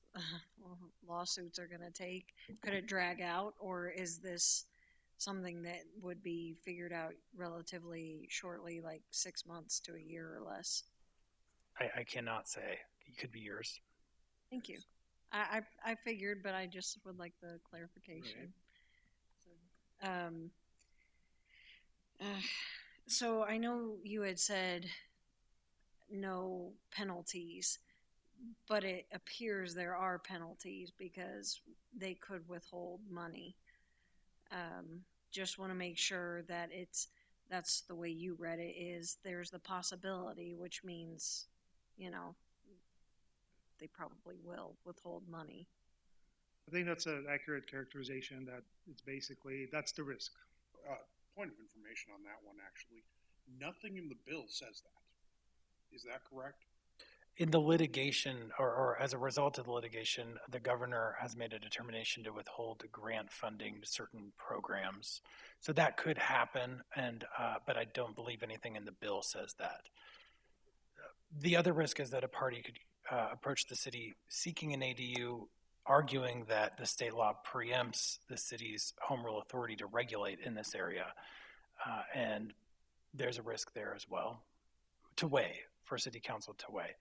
lawsuits are going to take? Could it drag out, or is this something that would be figured out relatively shortly, like 6 months to a year or less? I cannot say. It could be years. Thank you. I figured, but I just would like the clarification. Right. So I know you had said no penalties, but it appears there are penalties because they could withhold money. Just want to make sure that that's the way you read it, is there's the possibility, which means, they probably will withhold money. I think that's an accurate characterization, that it's basically, that's the risk. Point of information on that one, actually. Nothing in the bill says that. Is that correct? In the litigation, or as a result of the litigation, the governor has made a determination to withhold grant funding to certain programs. So that could happen, but I don't believe anything in the bill says that. The other risk is that a party could approach the city seeking an ADU, arguing that the state law preempts the city's home rule authority to regulate in this area. And there's a risk there as well. to weigh, for city council to weigh.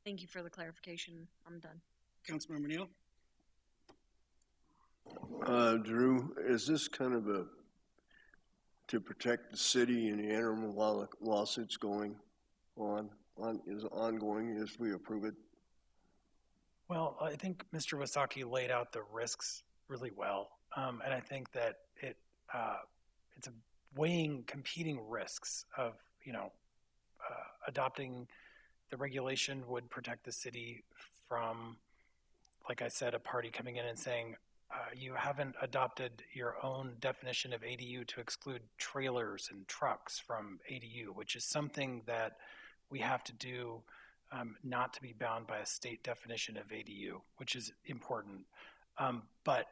Thank you for the clarification. I'm done. Councilmember Neal? Drew, is this kind of to protect the city and the animal lawsuits going is ongoing as we approve it? Well, I think Mr. Wasaki laid out the risks really well, and I think that it's a weighing competing risks of adopting the regulation would protect the city from, like I said, a party coming in and saying you haven't adopted your own definition of ADU to exclude trailers and trucks from ADU, which is something that we have to do. Not to be bound by a state definition of ADU, which is important. But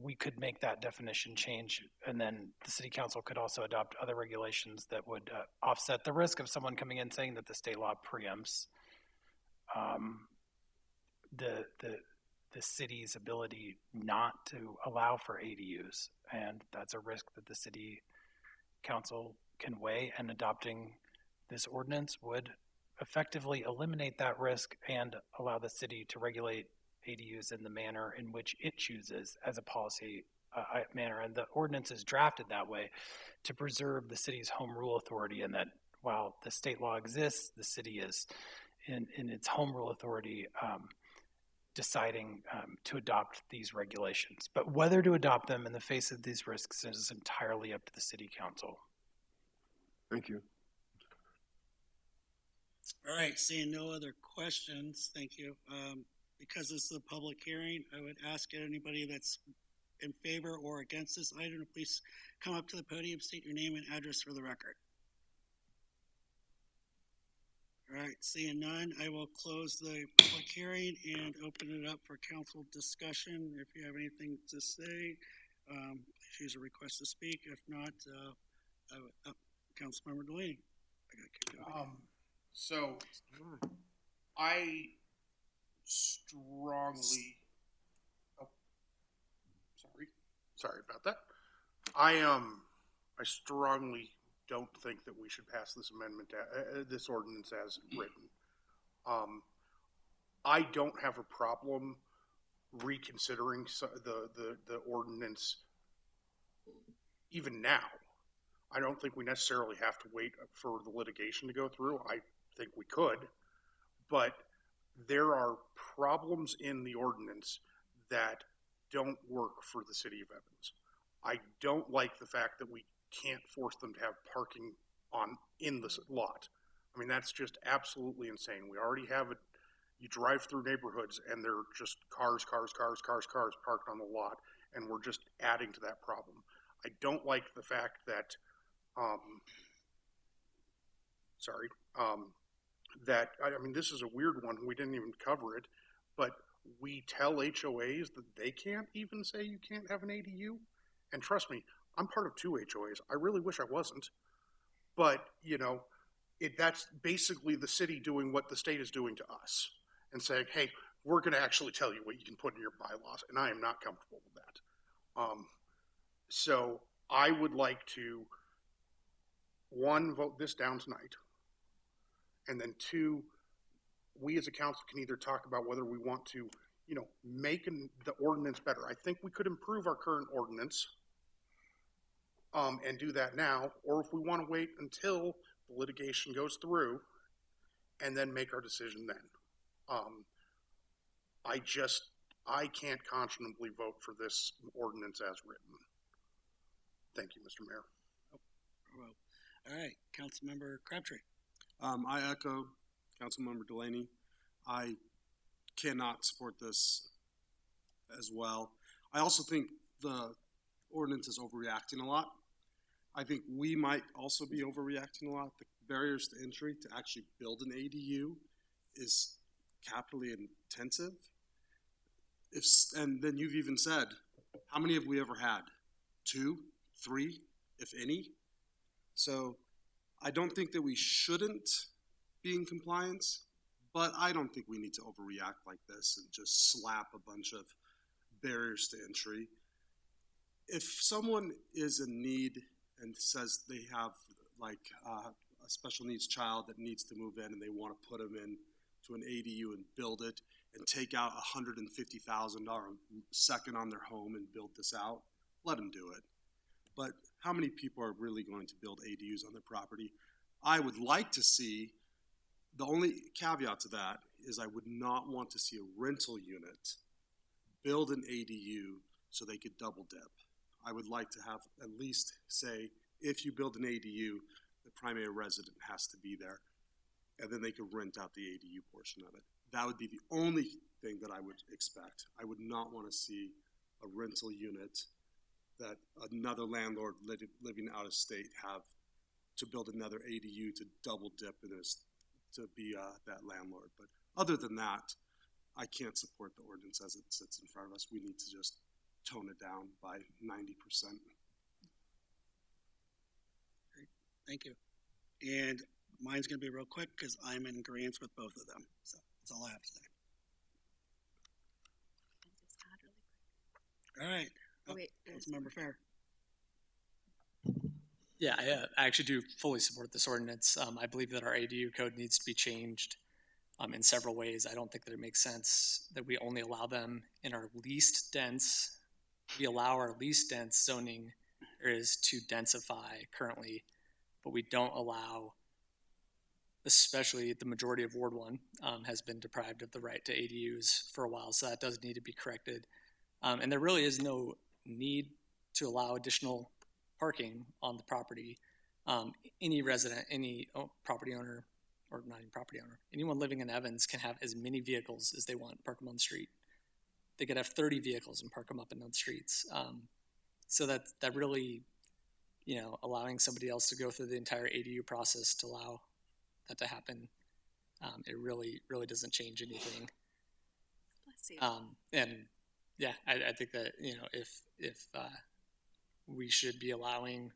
we could make that definition change, and then the city council could also adopt other regulations that would offset the risk of someone coming in saying that the state law preempts the city's ability not to allow for ADUs, and that's a risk that the city council can weigh, and adopting this ordinance would effectively eliminate that risk and allow the city to regulate ADUs in the manner in which it chooses as a policy manner. And the ordinance is drafted that way to preserve the city's home rule authority, and that while the state law exists, the city is in its home rule authority deciding to adopt these regulations. But whether to adopt them in the face of these risks is entirely up to the city council. Thank you. All right, seeing no other questions, thank you. Because this is a public hearing, I would ask anybody that's in favor or against this item to please come up to the podium, state your name and address for the record. All right, seeing none, I will close the public hearing and open it up for council discussion. If you have anything to say, please use a request to speak. If not, Councilmember Delaney. I got kicked out. So I strongly, sorry about that. I strongly don't think that we should pass this amendment, this ordinance as written. I don't have a problem reconsidering the ordinance even now. I don't think we necessarily have to wait for the litigation to go through. I think we could, but there are problems in the ordinance that don't work for the city of Evans. I don't like the fact that we can't force them to have parking in the lot. I mean, that's just absolutely insane. We already have it. You drive through neighborhoods and they're just cars parked on the lot, and we're just adding to that problem. I don't like the fact that this is a weird one. We didn't even cover it, but we tell HOAs that they can't even say you can't have an ADU. And trust me, I'm part of 2 HOAs. I really wish I wasn't, but that's basically the city doing what the state is doing to us and saying, hey, we're going to actually tell you what you can put in your bylaws. And I am not comfortable with that. So I would like to, 1, vote this down tonight. And then 2, we as a council can either talk about whether we want to, make the ordinance better. I think we could improve our current ordinance and do that now, or if we want to wait until the litigation goes through and then make our decision then. I can't conscionably vote for this ordinance as written. Thank you, Mr. Mayor. All right, Councilmember Crabtree. I echo Councilmember Delaney. I cannot support this as well. I also think the ordinance is overreacting a lot. I think we might also be overreacting a lot. The barriers to entry to actually build an ADU is capitally intensive. And then you've even said, how many have we ever had? 2, 3, if any? So I don't think that we shouldn't be in compliance, but I don't think we need to overreact like this and just slap a bunch of barriers to entry. If someone is in need and says they have like a special needs child that needs to move in and they want to put them in to an ADU and build it and take out $150,000 second on their home and build this out, let them do it. But how many people are really going to build ADUs on their property? I would like to see, the only caveat to that is I would not want to see a rental unit build an ADU so they could double dip. I would like to have at least say, if you build an ADU, the primary resident has to be there, and then they could rent out the ADU portion of it. That would be the only thing that I would expect. I would not want to see a rental unit that another landlord living out of state have to build another ADU to double dip in this, to be that landlord. But other than that, I can't support the ordinance as it sits in front of us. We need to just tone it down by 90%. Great, thank you. And mine's gonna be real quick because I'm in agreement with both of them. So that's all I have to say. All right. Oh, wait, Councilmember Fair. Yeah, I actually do fully support this ordinance. I believe that our ADU code needs to be changed in several ways. I don't think that it makes sense that we only allow them in our least dense. We allow our least dense zoning areas to densify currently, but we don't allow, especially the majority of Ward 1 has been deprived of the right to ADUs for a while, so that does need to be corrected. And there really is no need to allow additional parking on the property. Any resident, any property owner, or not even property owner, anyone living in Evans can have as many vehicles as they want, park them on the street. They could have 30 vehicles and park them up and down the streets. So that really, allowing somebody else to go through the entire ADU process to allow that to happen, it really doesn't change anything. Bless you. And yeah, I think that, if we should be allowing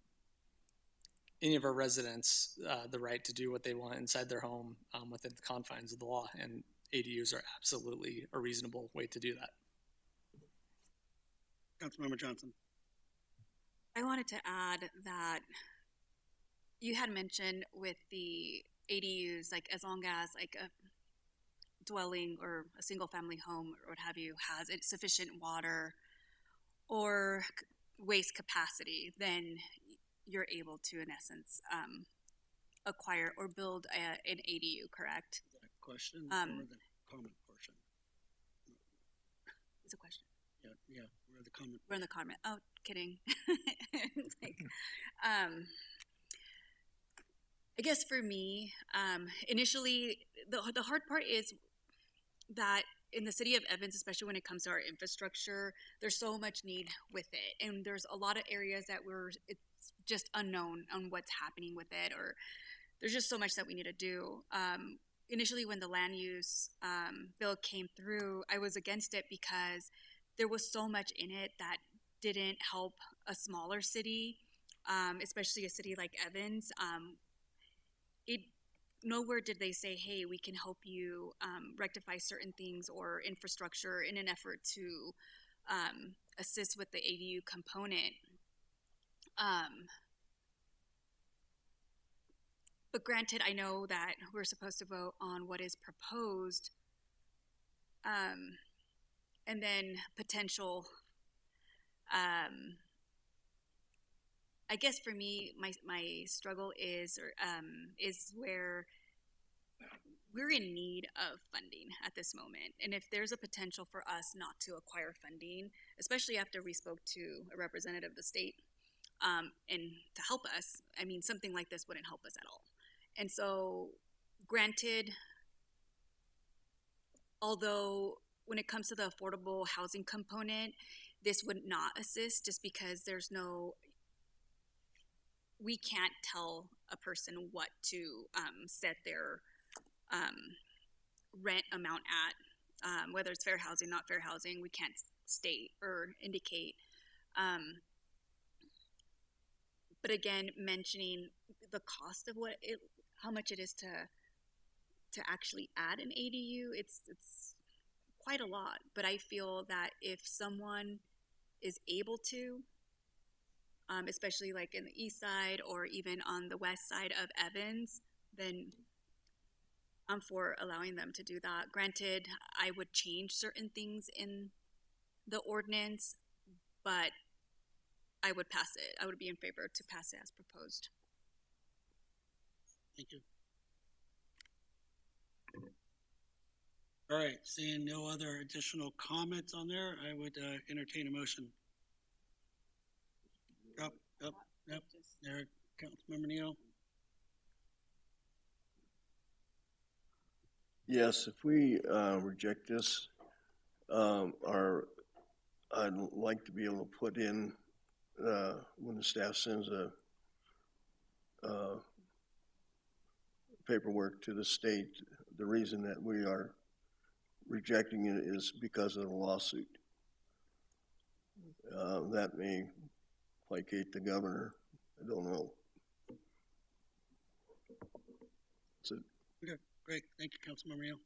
any of our residents the right to do what they want inside their home within the confines of the law, and ADUs are absolutely a reasonable way to do that. Councilmember Johnson. I wanted to add that you had mentioned with the ADUs, like as long as like a dwelling or a single family home or what have you has sufficient water or waste capacity, then you're able to, in essence, acquire or build an ADU, correct? Is that a question or the comment portion? It's a question. Yeah, we're the comment. We're in the comment. Oh, kidding. It's like, I guess for me, initially, the hard part is that in the city of Evans, especially when it comes to our infrastructure, there's so much need with it. And there's a lot of areas that it's just unknown on what's happening with it, or there's just so much that we need to do. Initially, when the land use bill came through, I was against it because there was so much in it that didn't help a smaller city, especially a city like Evans. Nowhere did they say, hey, we can help you rectify certain things or infrastructure in an effort to assist with the ADU component. But granted, I know that we're supposed to vote on what is proposed, and then potential. I guess for me, my struggle is where we're in need of funding at this moment. And if there's a potential for us not to acquire funding, especially after we spoke to a representative of the state, and to help us, I mean, something like this wouldn't help us at all. And so, granted, although when it comes to the affordable housing component, this would not assist just because we can't tell a person what to set their rent amount at, whether it's fair housing, not fair housing, we can't state or indicate. But again, mentioning the cost of how much it is to actually add an ADU, it's quite a lot. But I feel that if someone is able to, especially like in the east side or even on the west side of Evans, then I'm for allowing them to do that. Granted, I would change certain things in the ordinance, but I would pass it. I would be in favor to pass it as proposed. Thank you. All right, seeing no other additional comments on there, I would entertain a motion. Up, there, Councilmember Neal. Yes, if we reject this, I'd like to be able to put in, when the staff sends a paperwork to the state, the reason that we are rejecting it is because of the lawsuit. That may placate the governor. I don't know. That's it. Okay, great. Thank you, Councilmember Neal.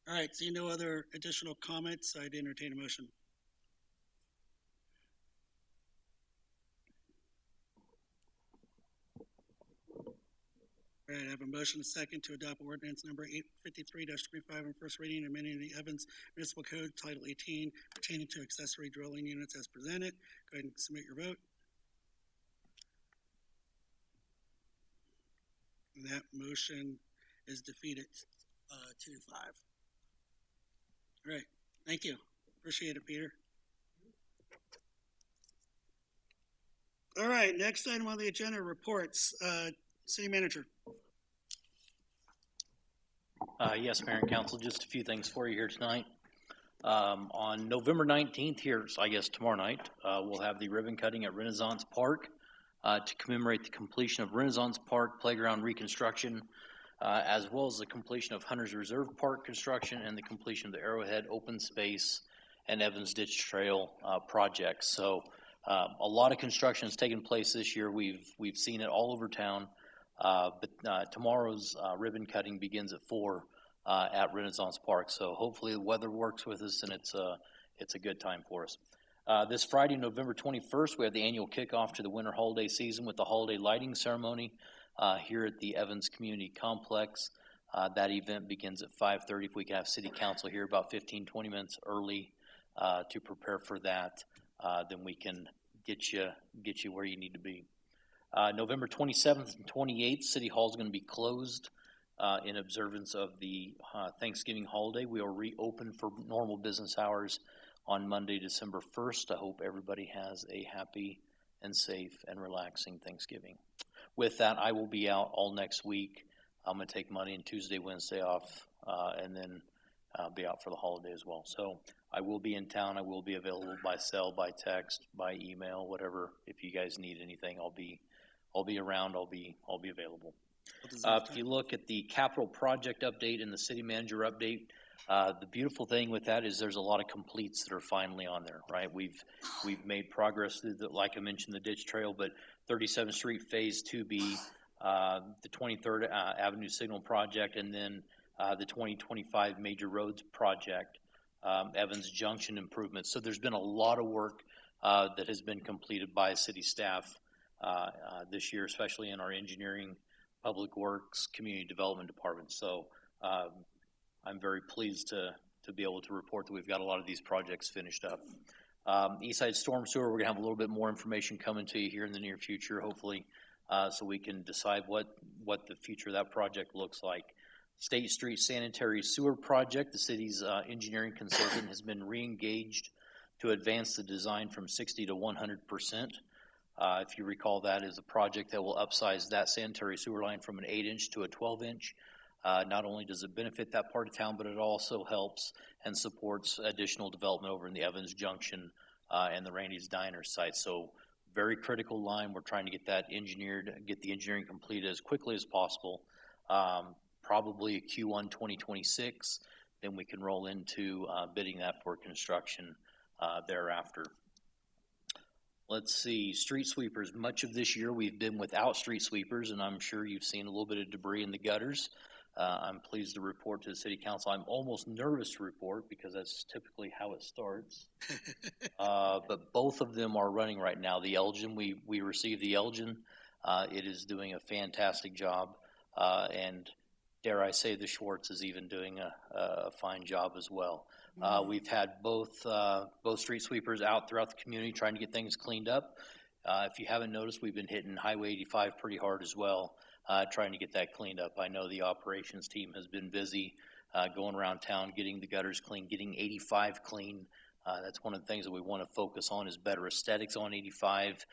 All right, seeing no other additional comments, I'd entertain a motion. All right, I have a motion and a second to adopt ordinance number 853-25 on first reading, amending the Evans Municipal Code, Title 18, pertaining to accessory dwelling units as presented. Go ahead and submit your vote. And that motion is defeated 2-5. All right, thank you. Appreciate it, Peter. All right, next item on the agenda, reports. City Manager. Yes, Mayor and Council, just a few things for you here tonight. On November 19th, here, I guess tomorrow night, we'll have the ribbon cutting at Renaissance Park to commemorate the completion of Renaissance Park playground reconstruction, as well as the completion of Hunter's Reserve Park construction and the completion of the Arrowhead Open Space and Evans Ditch Trail projects. So a lot of construction has taken place this year. We've seen it all over town. But tomorrow's ribbon cutting begins at 4 at Renaissance Park. So hopefully the weather works with us and it's a good time for us. This Friday, November 21st, we have the annual kickoff to the winter holiday season with the holiday lighting ceremony here at the Evans Community Complex. That event begins at 5:30. If we can have City Council here about 15-20 minutes early to prepare for that, then we can get you where you need to be. November 27th and 28th, City Hall is going to be closed in observance of the Thanksgiving holiday. We will reopen for normal business hours on Monday, December 1st. I hope everybody has a happy and safe and relaxing Thanksgiving. With that, I will be out all next week. I'm going to take Monday and Tuesday, Wednesday off, and then be out for the holiday as well. So I will be in town. I will be available by cell, by text, by email, whatever. If you guys need anything, I'll be around. I'll be available. If you look at the capital project update and the city manager update, the beautiful thing with that is there's a lot of completes that are finally on there, right? We've made progress through like I mentioned, the ditch trail, but 37th Street Phase 2B, the 23rd Avenue Signal Project, and then the 2025 Major Roads Project, Evans Junction improvements. So there's been a lot of work that has been completed by city staff this year, especially in our engineering, public works, community development departments. So I'm very pleased to be able to report that we've got a lot of these projects finished up. Eastside Storm Sewer, we're gonna have a little bit more information coming to you here in the near future, hopefully, so we can decide what the future of that project looks like. State Street Sanitary Sewer Project, the city's engineering consultant has been re-engaged to advance the design from 60 to 100%. If you recall, that is a project that will upsize that sanitary sewer line from an 8-inch to a 12-inch. Not only does it benefit that part of town, but it also helps and supports additional development over in the Evans Junction and the Randy's Diner site. So very critical line. We're trying to get that engineered, get the engineering completed as quickly as possible. Probably Q1 2026. Then we can roll into bidding that for construction thereafter. Let's see, street sweepers. Much of this year we've been without street sweepers, and I'm sure you've seen a little bit of debris in the gutters. I'm pleased to report to the city council. I'm almost nervous to report because that's typically how it starts. But both of them are running right now. The Elgin, we received the Elgin. It is doing a fantastic job. And dare I say the Schwartz is even doing a fine job as well. We've had both street sweepers out throughout the community trying to get things cleaned up. If you haven't noticed, we've been hitting Highway 85 pretty hard as well, trying to get that cleaned up. I know the operations team has been busy going around town, getting the gutters clean, getting 85 clean. That's one of the things that we want to focus on is better aesthetics on 85,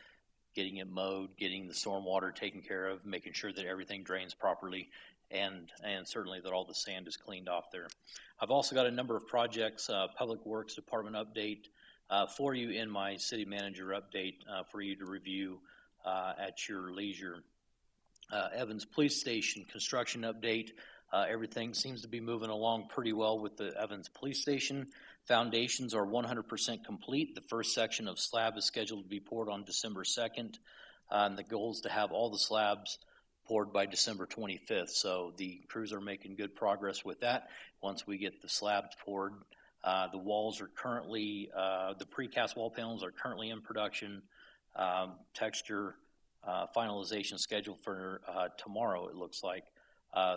getting it mowed, getting the stormwater taken care of, making sure that everything drains properly, and certainly that all the sand is cleaned off there. I've also got a number of projects, Public Works Department update for you in my city manager update for you to review at your leisure. Evans Police Station construction update. Everything seems to be moving along pretty well with the Evans Police Station. Foundations are 100% complete. The first section of slab is scheduled to be poured on December 2nd. And the goal is to have all the slabs poured by December 25th. So the crews are making good progress with that. Once we get the slabs poured, the walls are currently, the precast wall panels are currently in production. Texture finalization scheduled for tomorrow, it looks like.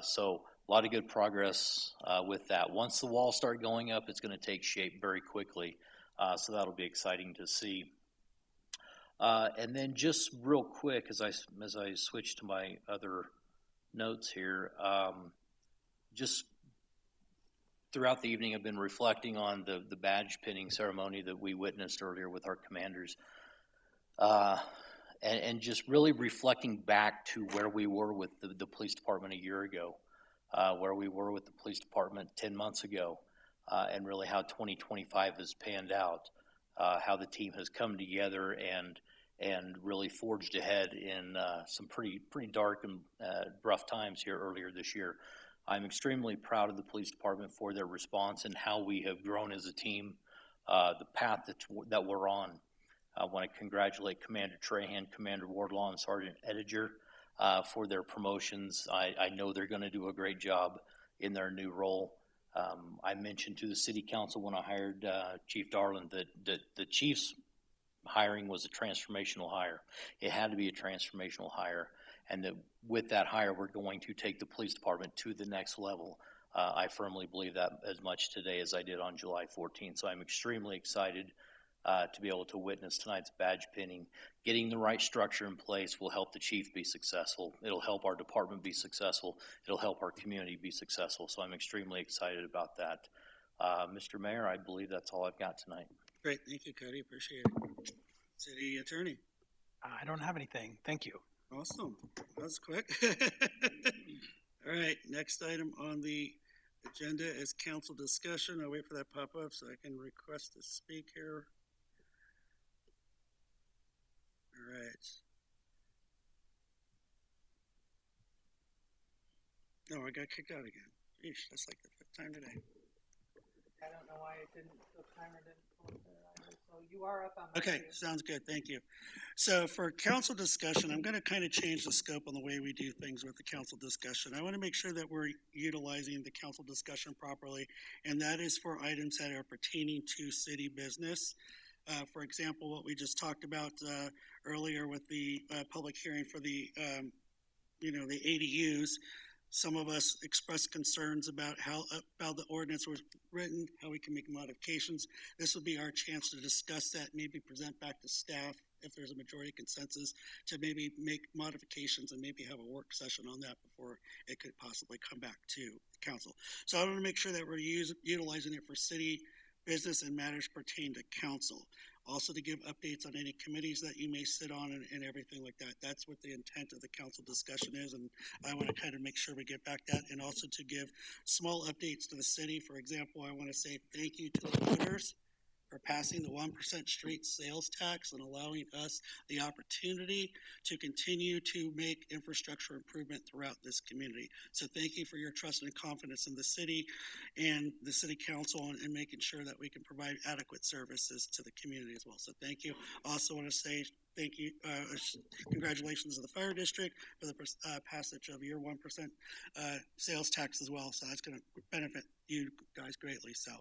So a lot of good progress with that. Once the walls start going up, it's going to take shape very quickly. So that'll be exciting to see. And then just real quick, as I switch to my other notes here, just throughout the evening, I've been reflecting on the badge pinning ceremony that we witnessed earlier with our commanders. And just really reflecting back to where we were with the police department a year ago, where we were with the police department 10 months ago, and really how 2025 has panned out, how the team has come together and really forged ahead in some pretty dark and rough times here earlier this year. I'm extremely proud of the police department for their response and how we have grown as a team, the path that we're on. I want to congratulate Commander Trahan, Commander Wardlaw, and Sergeant Ettinger for their promotions. I know they're going to do a great job in their new role. I mentioned to the city council when I hired Chief Darland that the chief's hiring was a transformational hire. It had to be a transformational hire, and that with that hire, we're going to take the police department to the next level. I firmly believe that as much today as I did on July 14th. So I'm extremely excited to be able to witness tonight's badge pinning. Getting the right structure in place will help the chief be successful. It'll help our department be successful. It'll help our community be successful. So I'm extremely excited about that. Mr. Mayor, I believe that's all I've got tonight. Great, thank you, Cody. Appreciate it. City Attorney. I don't have anything. Thank you. Awesome. That was quick. All right, next item on the agenda is council discussion. I'll wait for that pop up so I can request to speak here. All right. Oh, I got kicked out again. Yeesh, that's like the 5th time today. I don't know why the timer didn't pull it there either. So you are up on my Okay, view. sounds good. Thank you. So for council discussion, I'm going to kind of change the scope on the way we do things with the council discussion. I want to make sure that we're utilizing the council discussion properly, and that is for items that are pertaining to city business. For example, what we just talked about earlier with the public hearing for the, the ADUs. Some of us expressed concerns about how the ordinance was written, how we can make modifications. This would be our chance to discuss that, maybe present back to staff if there's a majority consensus to maybe make modifications and maybe have a work session on that before it could possibly come back to the council. So I want to make sure that we're utilizing it for city business and matters pertain to council. Also to give updates on any committees that you may sit on and everything like that. That's what the intent of the council discussion is, and I want to kind of make sure we get back that, and also to give small updates to the city. For example, I want to say thank you to the voters for passing the 1% street sales tax and allowing us the opportunity to continue to make infrastructure improvement throughout this community. So thank you for your trust and confidence in the city and the city council and making sure that we can provide adequate services to the community as well. So thank you. Also want to say thank you, congratulations to the fire district for the passage of your 1% sales tax as well. So that's going to benefit you guys greatly. So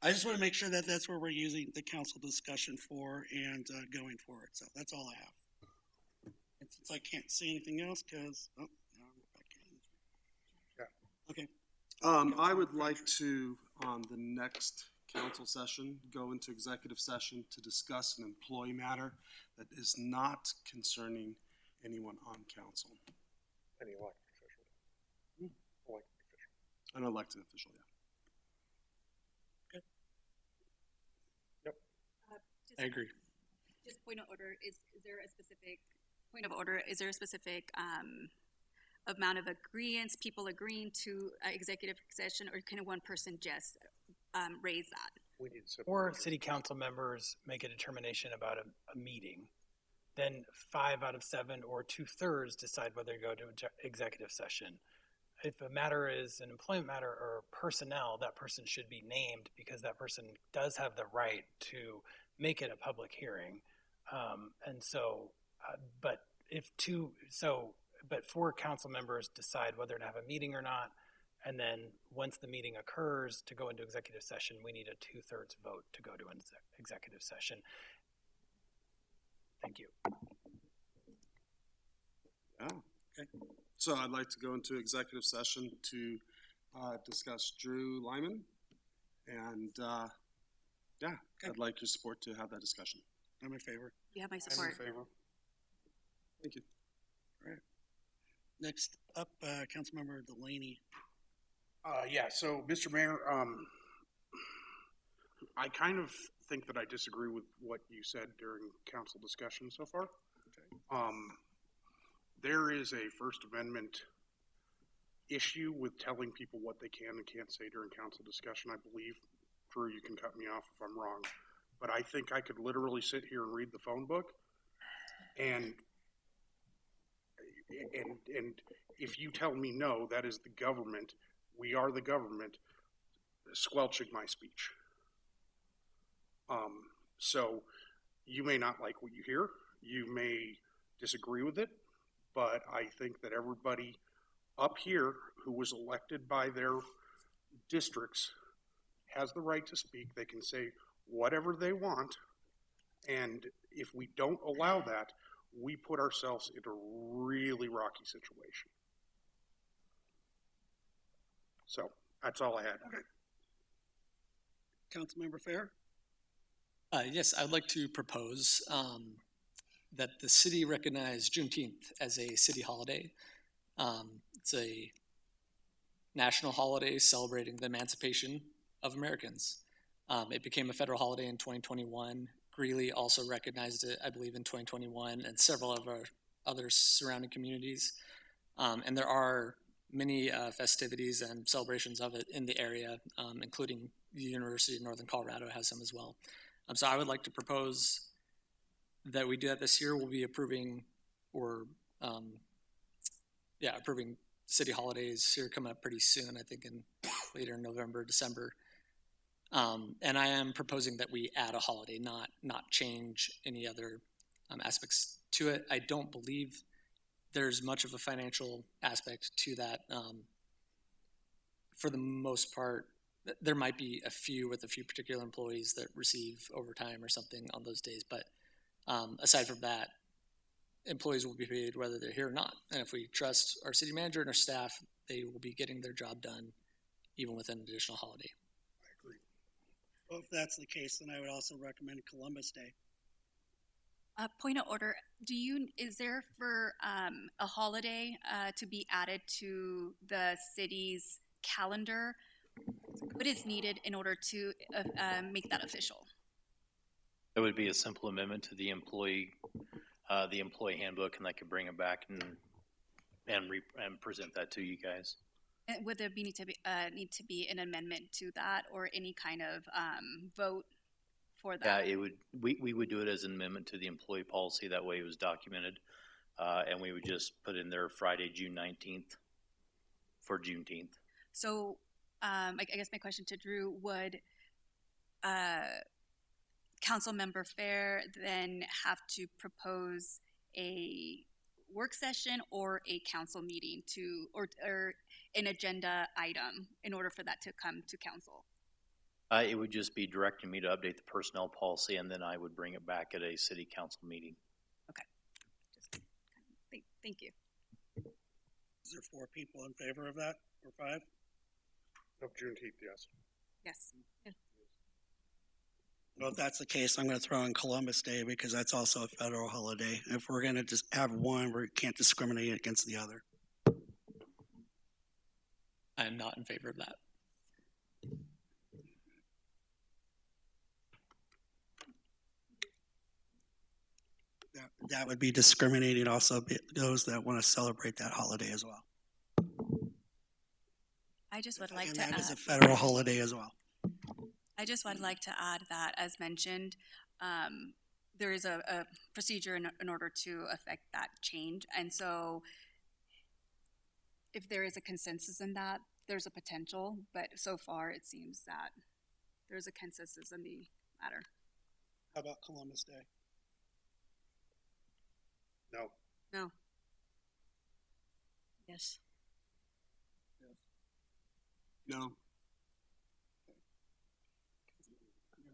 I just want to make sure that that's where we're using the council discussion for and going forward. So that's all I have. And since I can't see anything else, because now I'm back in. Okay. I would like to, on the next council session, go into executive session to discuss an employee matter that is not concerning anyone on council. Any elected official. Elected official. An elected official, yeah. Yep. I agree. Just point of order, is there a specific point of order? Is there a specific amount of agreements, people agreeing to executive session, or can one person just raise that? We need Or city council members make a determination about a meeting, then 5 out of 7 or 2/3 decide whether to go to executive session. If a matter is an employment matter or personnel, that person should be named because that person does have the right to make it a public hearing. And so, but but 4 council members decide whether to have a meeting or not. And then once the meeting occurs to go into executive session, we need a 2/3 vote to go to an executive session. Thank you. Yeah. Okay. So I'd like to go into executive session to discuss Drew Lyman. And yeah, I'd like your support to have that discussion. I'm in favor. You have my support. I'm in favor. Thank you. All right. Next up, Councilmember Delaney. Yeah, so Mr. Mayor, I kind of think that I disagree with what you said during council discussion so far. Okay. There is a First Amendment issue with telling people what they can and can't say during council discussion. I believe, Drew, you can cut me off if I'm wrong, but I think I could literally sit here and read the phone book, and if you tell me no, that is the government. We are the government squelching my speech. So you may not like what you hear. You may disagree with it, but I think that everybody up here who was elected by their districts has the right to speak. They can say whatever they want. And if we don't allow that, we put ourselves in a really rocky situation. So that's all I had. Okay. Councilmember Fair? Yes, I'd like to propose that the city recognize Juneteenth as a city holiday. It's a national holiday celebrating the emancipation of Americans. It became a federal holiday in 2021. Greeley also recognized it, I believe, in 2021, and several of our other surrounding communities. And there are many festivities and celebrations of it in the area, including the University of Northern Colorado has some as well. So I would like to propose that we do that this year. We'll be approving approving city holidays here coming up pretty soon, I think in later November, December. And I am proposing that we add a holiday, not change any other aspects to it. I don't believe there's much of a financial aspect to that. For the most part, there might be a few particular employees that receive overtime or something on those days, but aside from that, employees will be paid whether they're here or not. And if we trust our city manager and our staff, they will be getting their job done even with an additional holiday. I agree. Well, if that's the case, then I would also recommend Columbus Day. Point of order, is there for a holiday to be added to the city's calendar? What is needed in order to make that official? It would be a simple amendment to the employee handbook, and I could bring it back and present that to you guys. And would there need to be an amendment to that, or any kind of vote for that? Yeah, we would do it as an amendment to the employee policy. That way, it was documented, and we would just put in there Friday, June 19th for Juneteenth. So, I guess my question to Drew would, Councilmember Fair then have to propose a work session or a council meeting to, or an agenda item in order for that to come to council? It would just be directing me to update the personnel policy, and then I would bring it back at a city council meeting. Okay. Just thank you. Is there 4 people in favor of that, or 5? Of Juneteenth, yes. Yes. Yeah. Well, if that's the case, I'm going to throw in Columbus Day because that's also a federal holiday. If we're going to just have one, we can't discriminate against the other. I am not in favor of that. That would be discriminating also those that want to celebrate that holiday as well. I just would like And to that add. is a federal holiday as well. I just would like to add that, as mentioned, there is a procedure in order to affect that change. And so if there is a consensus in that, there's a potential, but so far it seems that there's a consensus in the matter. How about Columbus Day? No. No. Yes. No.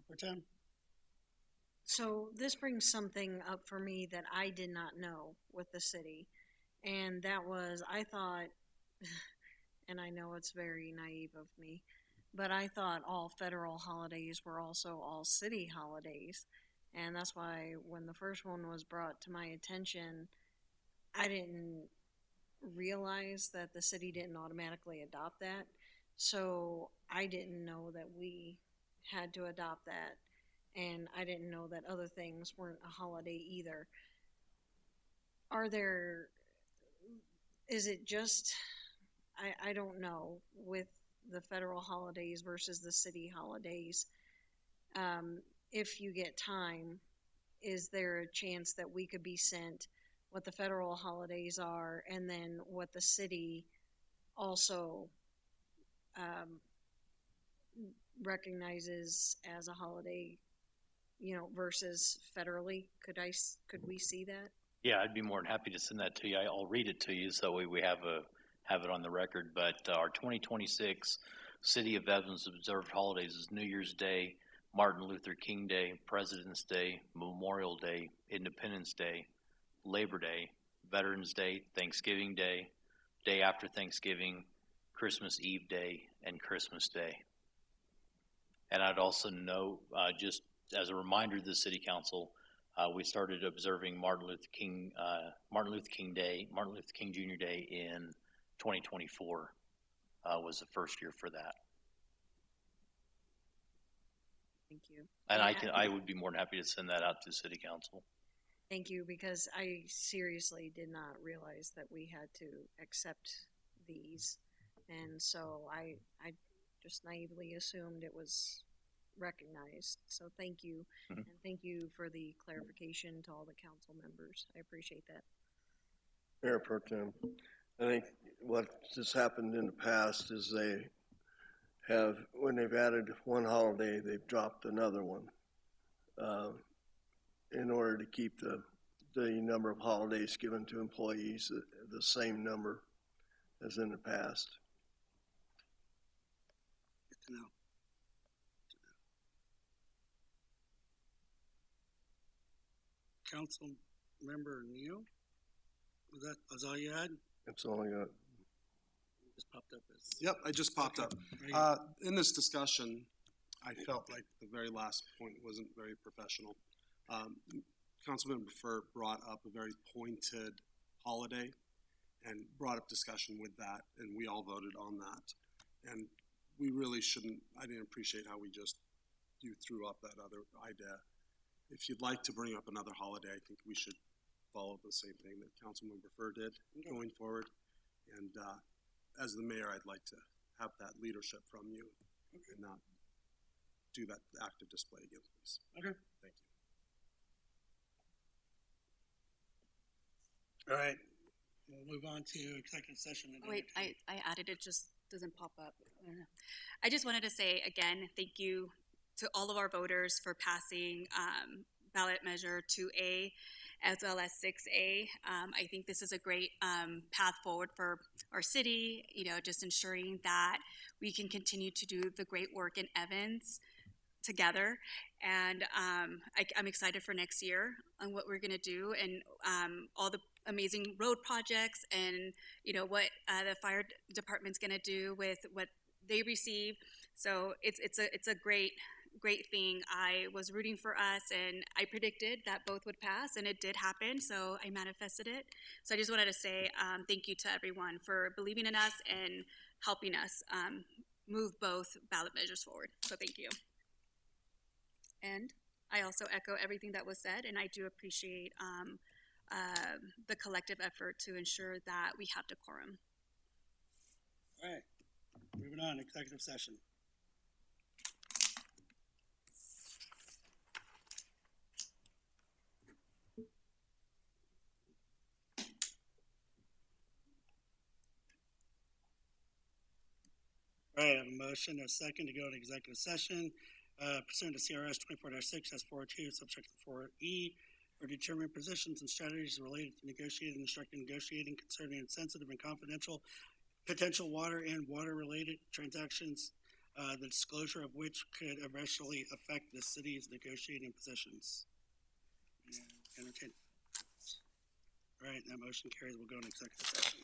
Pretend. So this brings something up for me that I did not know with the city. And that was, I thought, and I know it's very naive of me, but I thought all federal holidays were also all city holidays. And that's why when the first one was brought to my attention, I didn't realize that the city didn't automatically adopt that. So I didn't know that we had to adopt that. And I didn't know that other things weren't a holiday either. Is it just, I don't know, with the federal holidays versus the city holidays, if you get time, is there a chance that we could be sent what the federal holidays are and then what the city also recognizes as a holiday, versus federally? Could we see that? Yeah, I'd be more than happy to send that to you. I'll read it to you so we have it on the record. But our 2026 City of Evans observed holidays is New Year's Day, Martin Luther King Day, President's Day, Memorial Day, Independence Day, Labor Day, Veterans Day, Thanksgiving Day, Day after Thanksgiving, Christmas Eve Day, and Christmas Day. And I'd also note, just as a reminder to the City Council, we started observing Martin Luther King Jr. Day in 2024. Was the first year for that. Thank you. And I would be more than happy to send that out to City Council. Thank you, because I seriously did not realize that we had to accept these. And so I just naively assumed it was recognized. So thank you. Mm-hmm. And thank you for the clarification to all the council members. I appreciate that. Mayor Pro Tem, I think what has happened in the past is when they've added one holiday, they've dropped another one in order to keep the number of holidays given to employees the same number as in the past. Good to know. Council Member Neal, was all you had? That's all I got. Just popped up as. Yep, I just popped up. Right. In this discussion, I felt like the very last point wasn't very professional. Councilmember Furt brought up a very pointed holiday and brought up discussion with that, and we all voted on that. And we really shouldn't, I didn't appreciate how you threw up that other idea. If you'd like to bring up another holiday, I think we should follow the same thing that Councilmember Furt did going forward. And as the mayor, I'd like to have that leadership from you and not do that active display again, please. Okay. Thank you. All right. We'll move on to executive session. Oh, wait, I added it, just doesn't pop up. I don't know. I just wanted to say again, thank you to all of our voters for passing ballot measure 2A as well as 6A. I think this is a great path forward for our city, just ensuring that we can continue to do the great work in Evans together. And I'm excited for next year on what we're going to do and all the amazing road projects and, what the fire department's going to do with what they receive. So it's a great thing. I was rooting for us, and I predicted that both would pass, and it did happen. So I manifested it. So I just wanted to say thank you to everyone for believing in us and helping us move both ballot measures forward. So thank you. And I also echo everything that was said, and I do appreciate the collective effort to ensure that we have decorum. All right, moving on, executive session. All right, I have a motion, a second to go into executive session pursuant to CRS 24-6 S42 subsection 4E for determining positions and strategies related to negotiating, instructing, negotiating concerning sensitive and confidential potential water and water-related transactions, the disclosure of which could eventually affect the city's negotiating positions. And entertain. All right, that motion carries. We'll go into executive session.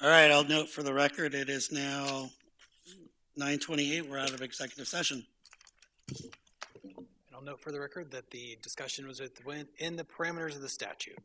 All right, I'll note for the record, it is now 9:28. We're out of executive session. And I'll note for the record that the discussion was within the parameters of the statute.